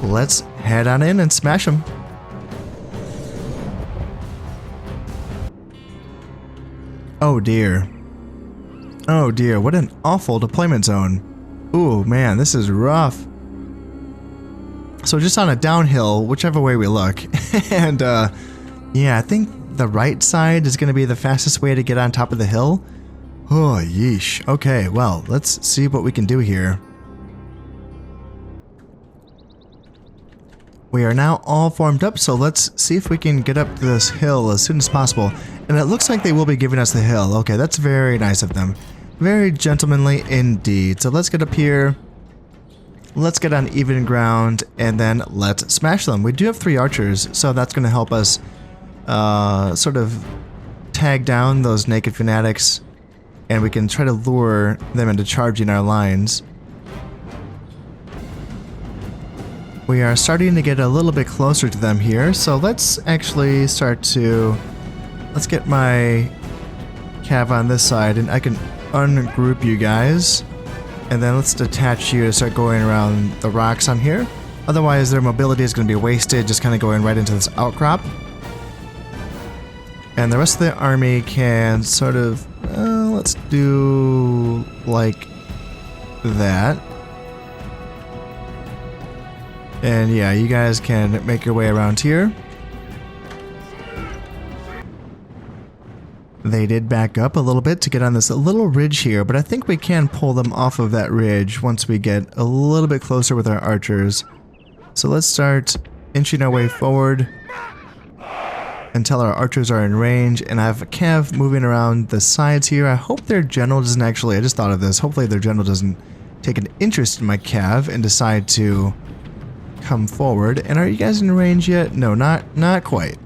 Let's head on in and smash them. Oh dear. Oh dear, what an awful deployment zone. Ooh man, this is rough. So just on a downhill, whichever way we look. And yeah, I think the right side is going to be the fastest way to get on top of the hill. Oh, yeesh. Okay, well, let's see what we can do here. We are now all formed up, so let's see if we can get up to this hill as soon as possible. And it looks like they will be giving us the hill. Okay, that's very nice of them. Very gentlemanly indeed. So let's get up here. Let's get on even ground, and then let's smash them. We do have 3 archers, so that's going to help us sort of tag down those naked fanatics, and we can try to lure them into charging our lines. We are starting to get a little bit closer to them here, so let's actually start to... Let's get my cav on this side, and I can ungroup you guys. And then let's detach you to start going around the rocks on here. Otherwise, their mobility is going to be wasted, just kind of going right into this outcrop. And the rest of the army can sort of... let's do like that. And yeah, you guys can make your way around here. They did back up a little bit to get on this little ridge here, but I think we can pull them off of that ridge once we get a little bit closer with our archers. So let's start inching our way forward. until our archers are in range, and I have a cav moving around the sides here. I hope their general doesn't actually, I just thought of this, hopefully their general doesn't take an interest in my cav and decide to come forward. And are you guys in range yet? No, not quite.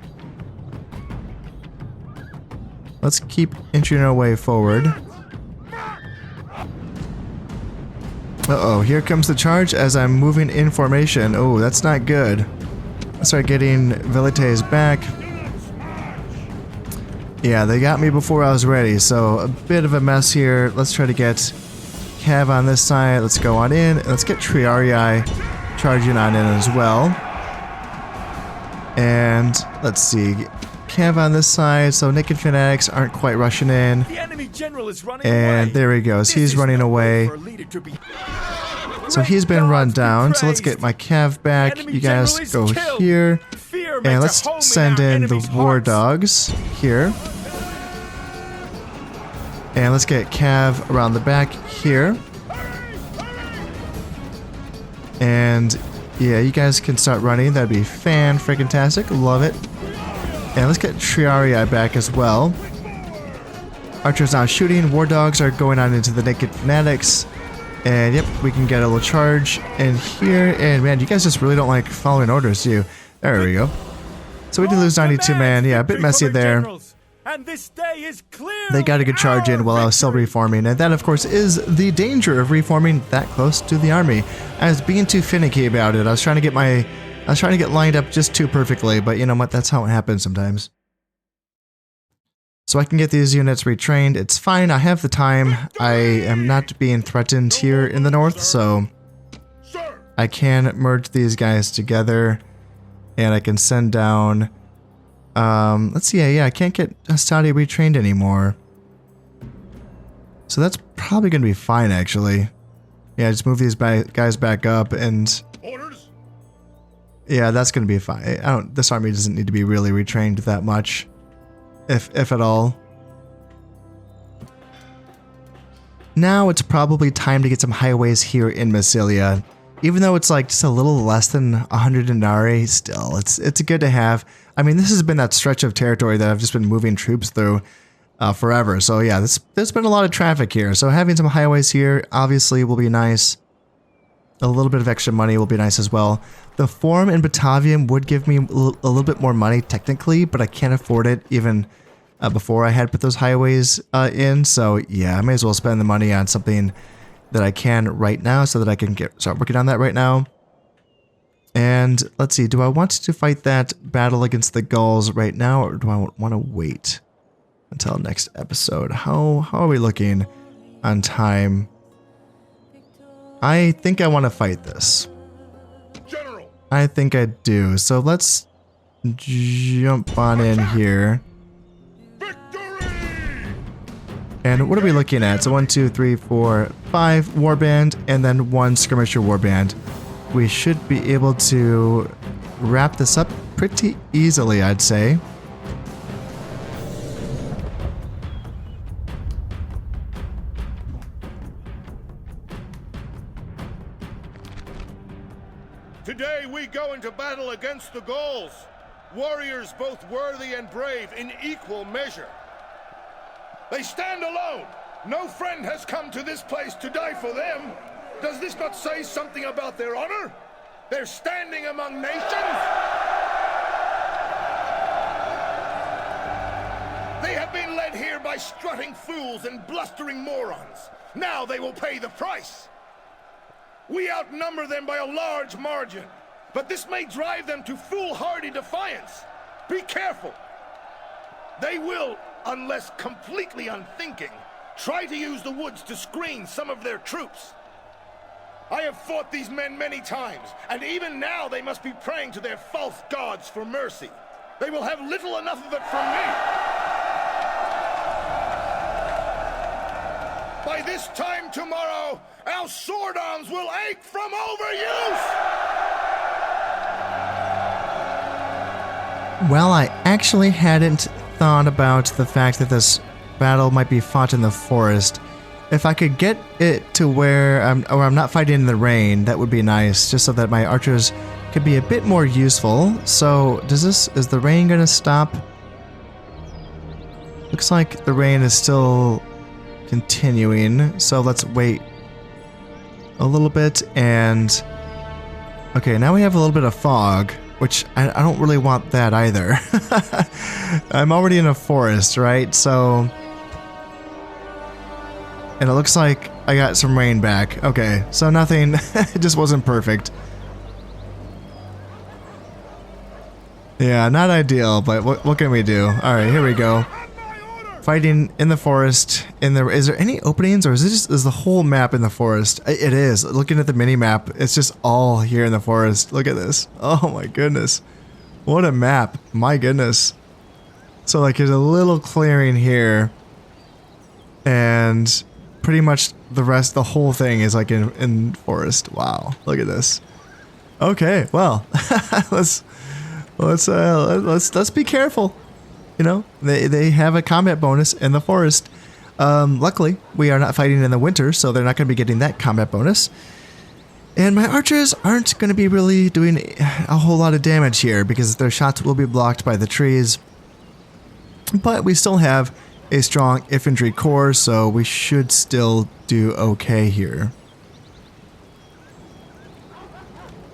Let's keep inching our way forward. Uh-oh, here comes the charge as I'm moving in formation. Oh, that's not good. Let's start getting Velites back. Yeah, they got me before I was ready, so a bit of a mess here. Let's try to get Cav on this side. Let's go on in. Let's get Triarii charging on in as well. And let's see. Cav on this side, so Naked Fanatics aren't quite rushing in. The enemy general is running and away. There he goes. He's running away. So he's been run down. So let's get my Cav back. You guys go here. And let's send in the War Dogs here. And let's get Cav around the back here. And yeah, you guys can start running. That'd be fan-freaking-tastic. Love it. And let's get Triarii back as well. Archers now shooting. War Dogs are going on into the Naked Fanatics. And yep, we can get a little charge in here. And man, you guys just really don't like following orders, do you? There we go. So we did lose 92 man. Yeah, a bit messy there. And this day is clear. They got a good charge in while I was still reforming, and that of course is the danger of reforming that close to the army. I was being too finicky about it. I was trying to get lined up just too perfectly, but you know what? That's how it happens sometimes. So I can get these units retrained. It's fine. I have the time. I am not being threatened here in the north, so I can merge these guys together, and I can send down. Let's see. Yeah, I can't get Hastati retrained anymore. So that's probably going to be fine, actually. Yeah, just move these guys back up, and yeah, that's going to be fine. This army doesn't need to be really retrained that much, if at all. Now it's probably time to get some highways here in Massilia. Even though it's like just a little less than 100 denarii, still, it's good to have. I mean, this has been that stretch of territory that I've just been moving troops through forever. So yeah, there's been a lot of traffic here. So having some highways here obviously will be nice. A little bit of extra money will be nice as well. The Forum in Batavium would give me a little bit more money technically, but I can't afford it even before I had put those highways in. So yeah, I may as well spend the money on something that I can right now so that I can start working on that right now. And let's see, do I want to fight that battle against the Gauls right now, or do I want to wait until next episode? How are we looking on time? I think I want to fight this. General. I think I do. So let's jump on in here. And what are we looking at? So 1, 2, 3, 4, 5 warband, and then 1 skirmisher warband. We should be able to wrap this up pretty easily, I'd say. Today we go into battle against the Gauls, warriors both worthy and brave in equal measure. They stand alone. No friend has come to this place to die for them. Does this not say something about their honor? They're standing among nations. They have been led here by strutting fools and blustering morons. Now they will pay the price. We outnumber them by a large margin, but this may drive them to foolhardy defiance. Be careful. They will, unless completely unthinking, try to use the woods to screen some of their troops. I have fought these men many times, and even now they must be praying to their false gods for mercy. They will have little enough of it from me. By this time tomorrow, our sword arms will ache from overuse! Well, I actually hadn't thought about the fact that this battle might be fought in the forest. If I could get it to where I'm not fighting in the rain, that would be nice, just so that my archers could be a bit more useful. So, is the rain going to stop Looks like the rain is still continuing, so let's wait a little bit. And okay, now we have a little bit of fog, which I don't really want that either. I'm already in a forest, right? So, and it looks like I got some rain back. Okay, so nothing, it just wasn't perfect. Yeah, not ideal, but what can we do? Alright, here we go. Fighting in the forest. Is there any openings, or is the whole map in the forest? It is. Looking at the mini map, it's just all here in the forest. Look at this. Oh my goodness. What a map. My goodness. So like there's a little clearing here, and pretty much the whole thing is like in forest. Wow. Look at this. Okay, well, let's be careful. You know, they have a combat bonus in the forest. Luckily, we are not fighting in the winter, so they're not going to be getting that combat bonus. And my archers aren't going to be really doing a whole lot of damage here because their shots will be blocked by the trees. But we still have a strong infantry corps, so we should still do okay here.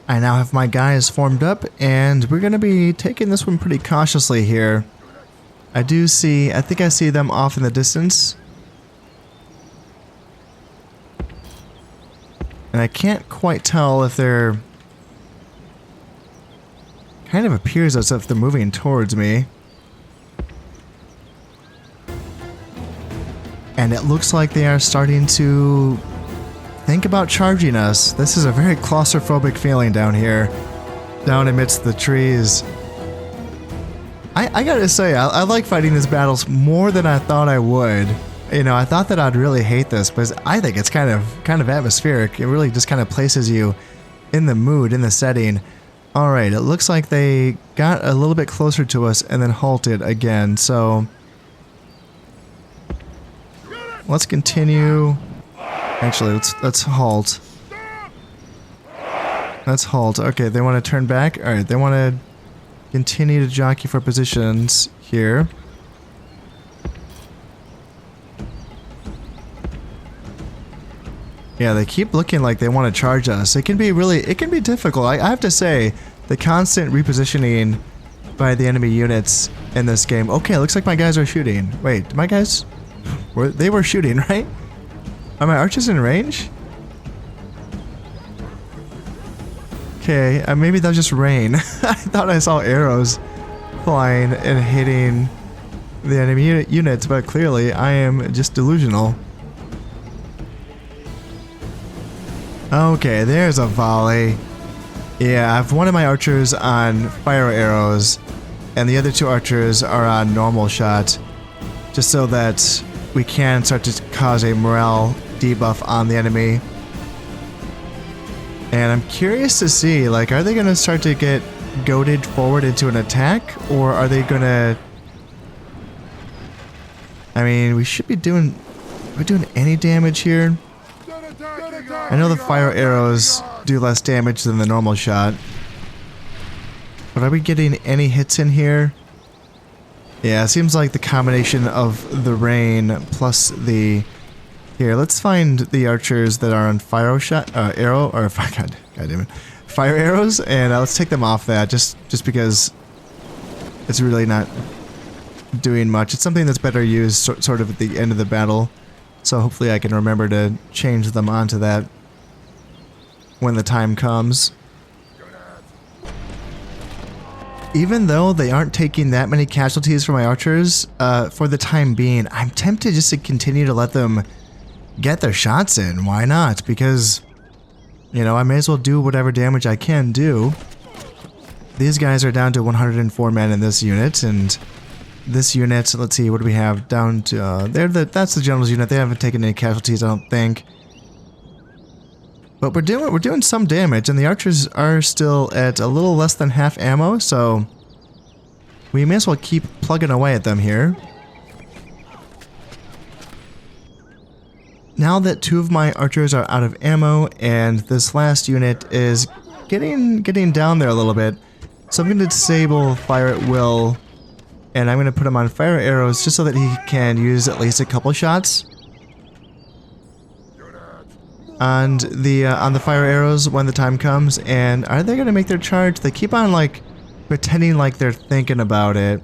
I now have my guys formed up, and we're going to be taking this one pretty cautiously here. I think I see them off in the distance. And I can't quite tell if they're... Kind of appears as if they're moving towards me. And it looks like they are starting to think about charging us. This is a very claustrophobic feeling down here, down amidst the trees. I gotta say, I like fighting these battles more than I thought I would. You know, I thought that I'd really hate this, but I think it's kind of atmospheric. It really just kind of places you in the mood, in the setting. All right, it looks like they got a little bit closer to us and then halted again. So let's continue. Actually, let's halt. Let's halt. Okay, they want to turn back. All right, they want to continue to jockey for positions here. Yeah, they keep looking like they want to charge us. It can be difficult. I have to say, the constant repositioning by the enemy units in this game. Okay, looks like my guys are shooting. Wait, my guys? They were shooting, right? Are my archers in range? Okay, maybe that was just rain. I thought I saw arrows flying and hitting the enemy units, but clearly I am just delusional. Okay, there's a volley. Yeah, I have one of my archers on fire arrows, and the other two archers are on normal shot, just so that we can start to cause a morale debuff on the enemy. And I'm curious to see, like, are they going to start to get goaded forward into an attack, or are they going to... I mean, we should be doing... Are we doing any damage here? I know the fire arrows do less damage than the normal shot. But are we getting any hits in here? Yeah, it seems like the combination of the rain plus the... Here, let's find the archers that are on fire arrows, and let's take them off that, just because it's really not doing much. It's something that's better used sort of at the end of the battle, so hopefully I can remember to change them onto that when the time comes. Even though they aren't taking that many casualties from my archers, for the time being, I'm tempted just to continue to let them get their shots in. Why not? Because, you know, I may as well do whatever damage I can do. These guys are down to 104 men in this unit, and this unit, let's see, what do we have? Down to, that's the general's unit. They haven't taken any casualties, I don't think. But we're doing some damage, and the archers are still at a little less than half ammo, so we may as well keep plugging away at them here. Now that two of my archers are out of ammo, and this last unit is getting down there a little bit, so I'm going to disable fire at will And I'm going to put him on fire arrows just so that he can use at least a couple shots on the fire arrows when the time comes. And are they going to make their charge? They keep on like pretending like they're thinking about it.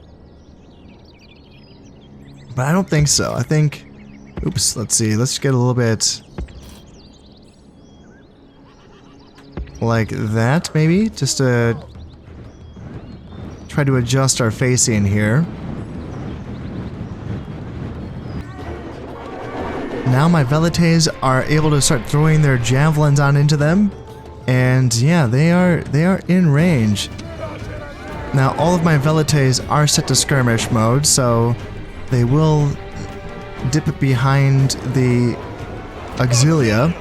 But I don't think so. I think... Oops, let's see. Let's get a little bit... like that, maybe? Just to... try to adjust our facing here. Now my Velites are able to start throwing their javelins on into them. And yeah, they are in range. Now all of my Velites are set to skirmish mode, so they will dip behind the Auxilia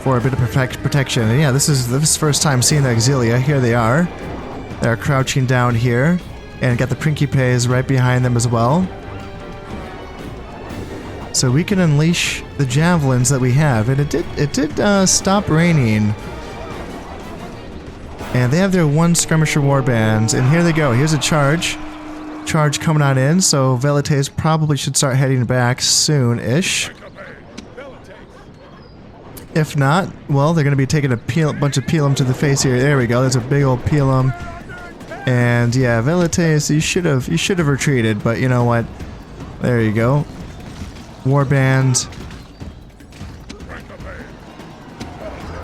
for a bit of protection. And yeah, this is the first time seeing the Auxilia. Here they are. They're crouching down here, and got the Principes right behind them as well. So we can unleash the javelins that we have, and it did stop raining. And they have their one skirmisher warbands, and here they go. Here's a charge. Charge coming on in, so Velites probably should start heading back soon-ish. If not, well, they're going to be taking a bunch of Pelum to the face here. There we go. There's a big old Pelum. And yeah, Velites, you should have retreated, but you know what? There you go. Warband.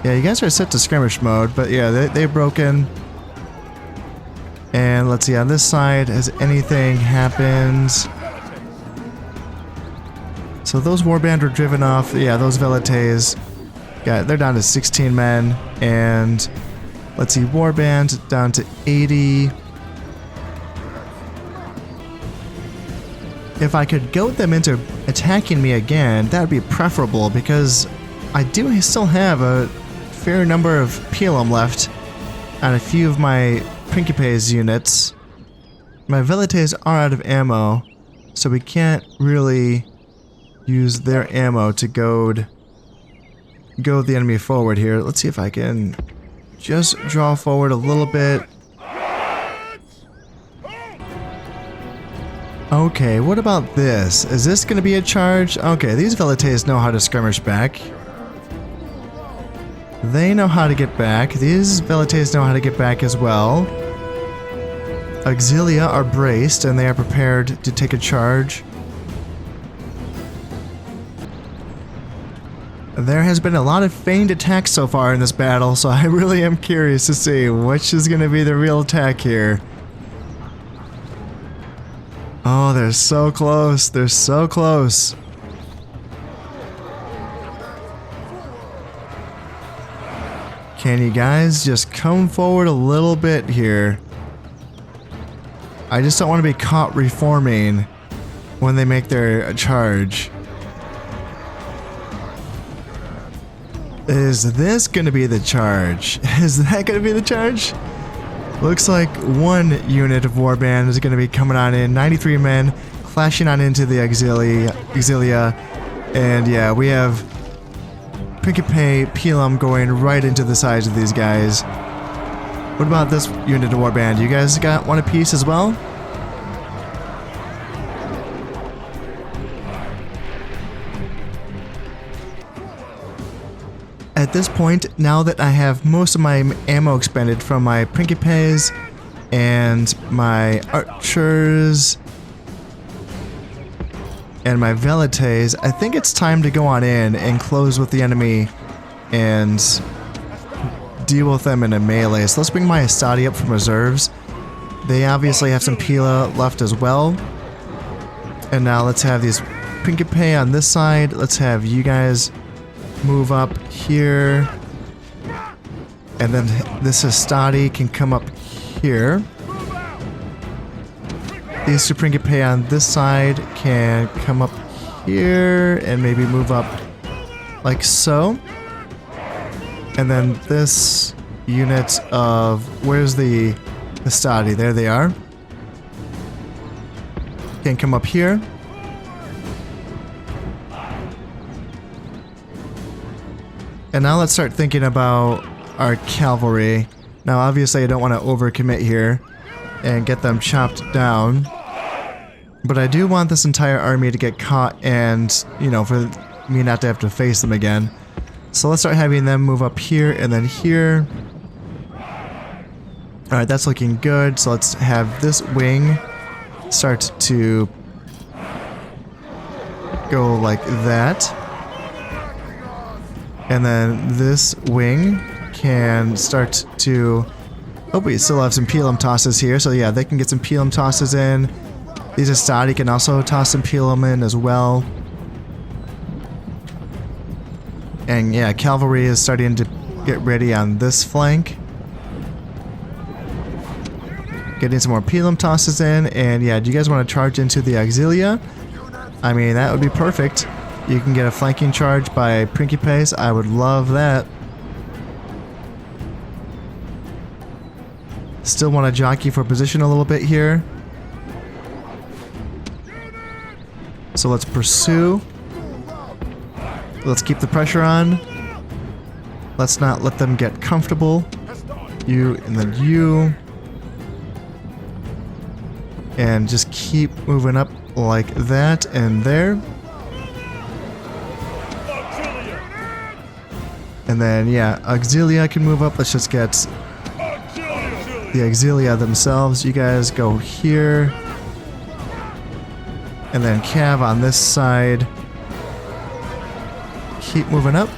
Yeah, you guys are set to skirmish mode, but yeah, they've broken. And let's see, on this side, has anything happened? So those warband were driven off. Yeah, those Velites, they're down to 16 men. And let's see, warband down to 80. If I could goad them into attacking me again, that would be preferable, because I do still have a fair number of Pelum left on a few of my Principes units. My Velites are out of ammo, so we can't really use their ammo to goad the enemy forward here. Let's see if I can just draw forward a little bit. Okay, what about this? Is this going to be a charge? Okay, these Velites know how to skirmish back. They know how to get back. These Velites know how to get back as well. Auxilia are braced and they are prepared to take a charge. There has been a lot of feigned attacks so far in this battle, so I really am curious to see which is going to be the real attack here. Oh, they're so close. They're so close. Can you guys just come forward a little bit here? I just don't want to be caught reforming when they make their charge. Is this going to be the charge? Is that going to be the charge? Looks like one unit of warband is going to be coming on in. 93 men clashing on into the Auxilia. And yeah, we have Principe Pelum going right into the sides of these guys. What about this unit of warband? You guys got one apiece as well? At this point, now that I have most of my ammo expended from my Principes and my archers and my Velites, I think it's time to go on in and close with the enemy and deal with them in a melee. So let's bring my Astadi up from reserves. They obviously have some Pila left as well. And now let's have these Principe on this side. Let's have you guys move up here. And then this Astadi can come up here. These two Principe on this side can come up here and maybe move up like so. And then this unit of... where's the Astadi? There they are. Can come up here. And now let's start thinking about our cavalry. Now obviously I don't want to overcommit here. and get them chopped down. But I do want this entire army to get caught and, you know, for me not to have to face them again. So let's start having them move up here and then here. Alright, that's looking good. So let's have this wing start to go like that. And then this wing can start to... Oh, we still have some Pelum tosses here. So yeah, they can get some Pelum tosses in. These Astadi can also toss some Pelum in as well. And yeah, cavalry is starting to get ready on this flank. Getting some more Pelum tosses in. And yeah, do you guys want to charge into the Auxilia? I mean, that would be perfect. You can get a flanking charge by Principes. I would love that. Still want to jockey for position a little bit here. So let's pursue. Let's keep the pressure on. Let's not let them get comfortable. You and then you. And just keep moving up like that and there. And then, yeah, Auxilia can move up. Let's just get the Auxilia themselves. You guys go here. And then Cav on this side. Keep moving up.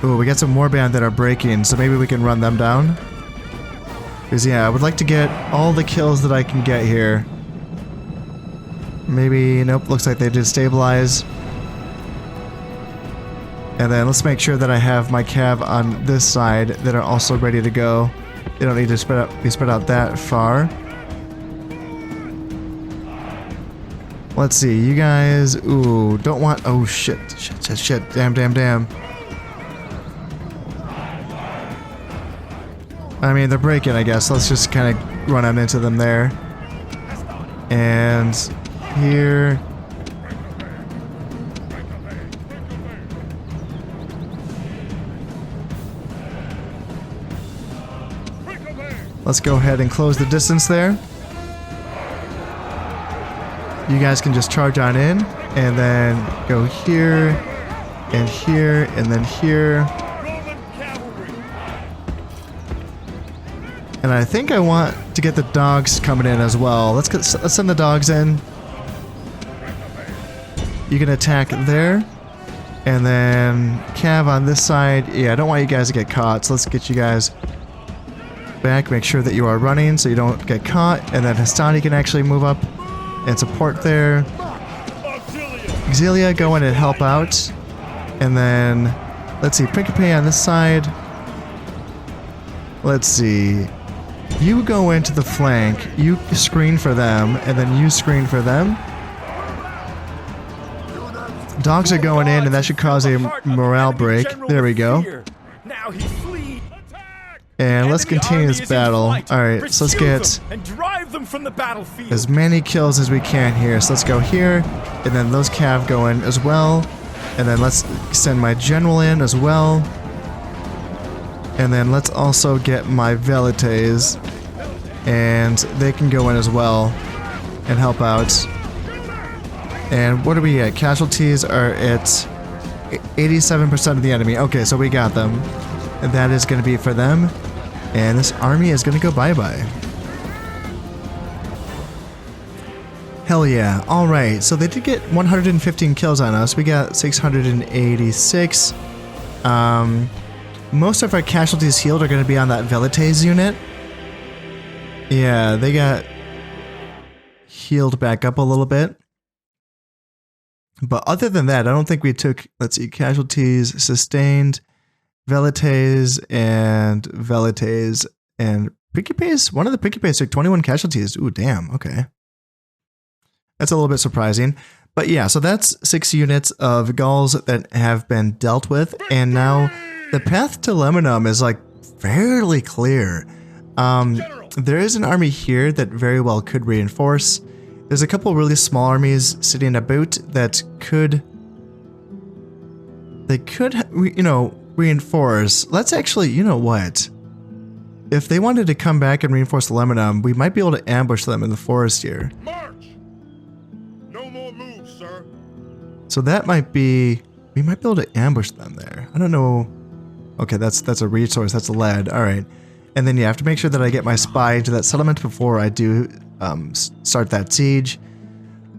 Ooh, we got some warband that are breaking, so maybe we can run them down. Because, yeah, I would like to get all the kills that I can get here. Maybe, nope, looks like they did stabilize. And then let's make sure that I have my Cav on this side that are also ready to go. They don't need to be spread out that far. Let's see, you guys, ooh, don't want, oh shit, damn. I mean, they're breaking, I guess. Let's just kind of run on into them there. And here. Let's go ahead and close the distance there. You guys can just charge on in, and then go here, and here, and then here. And I think I want to get the dogs coming in as well. Let's send the dogs in. You can attack there, and then Cav on this side. Yeah, I don't want you guys to get caught, so let's get you guys back. Make sure that you are running so you don't get caught, and then Hastani can actually move up and support there. Auxilia, go in and help out. And then, let's see, Principe on this side. Let's see. You go into the flank, you screen for them, and then you screen for them. Dogs are going in, and that should cause a morale break. There we go. Now he flees. And let's continue this battle. Alright, so let's get and drive them from the battlefield. as many kills as we can here. So let's go here, and then those Cav go in as well. And then let's send my general in as well. And then let's also get my Velites, and they can go in as well and help out. And what are we at? Casualties are at 87% of the enemy. Okay, so we got them. And that is going to be for them. And this army is going to go bye-bye. Hell yeah. Alright, so they did get 115 kills on us. We got 686. Most of our casualties healed are going to be on that Velites unit. Yeah, they got healed back up a little bit. But other than that, I don't think we took, let's see, casualties sustained, Velites and Principes. One of the Principes took 21 casualties. Ooh, damn, okay. That's a little bit surprising. But yeah, so that's 6 units of Gauls that have been dealt with, and now the path to Lemonum is like fairly clear. There is an army here that very well could reinforce. There's a couple really small armies sitting about that could, you know, reinforce. Let's actually, you know what? if they wanted to come back and reinforce the Lemonum, we might be able to ambush them in the forest here. March! No more moves, sir. So that might be... We might be able to ambush them there. I don't know... Okay, that's a resource. That's a lead. All right. And then you have to make sure that I get my spy into that settlement before I do start that siege.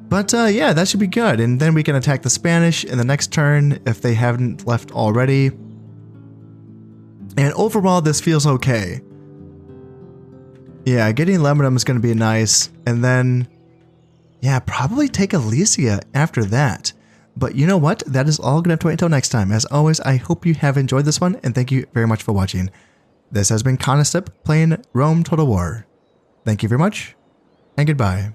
But yeah, that should be good. And then we can attack the Spanish in the next turn if they haven't left already. And overall, this feels okay. Yeah, getting Lemonum is going to be nice. And then, yeah, probably take Elysia after that. But you know what? That is all going to have to wait until next time. As always, I hope you have enjoyed this one, and thank you very much for watching. This has been Conostip playing Rome Total War. Thank you very much, and goodbye.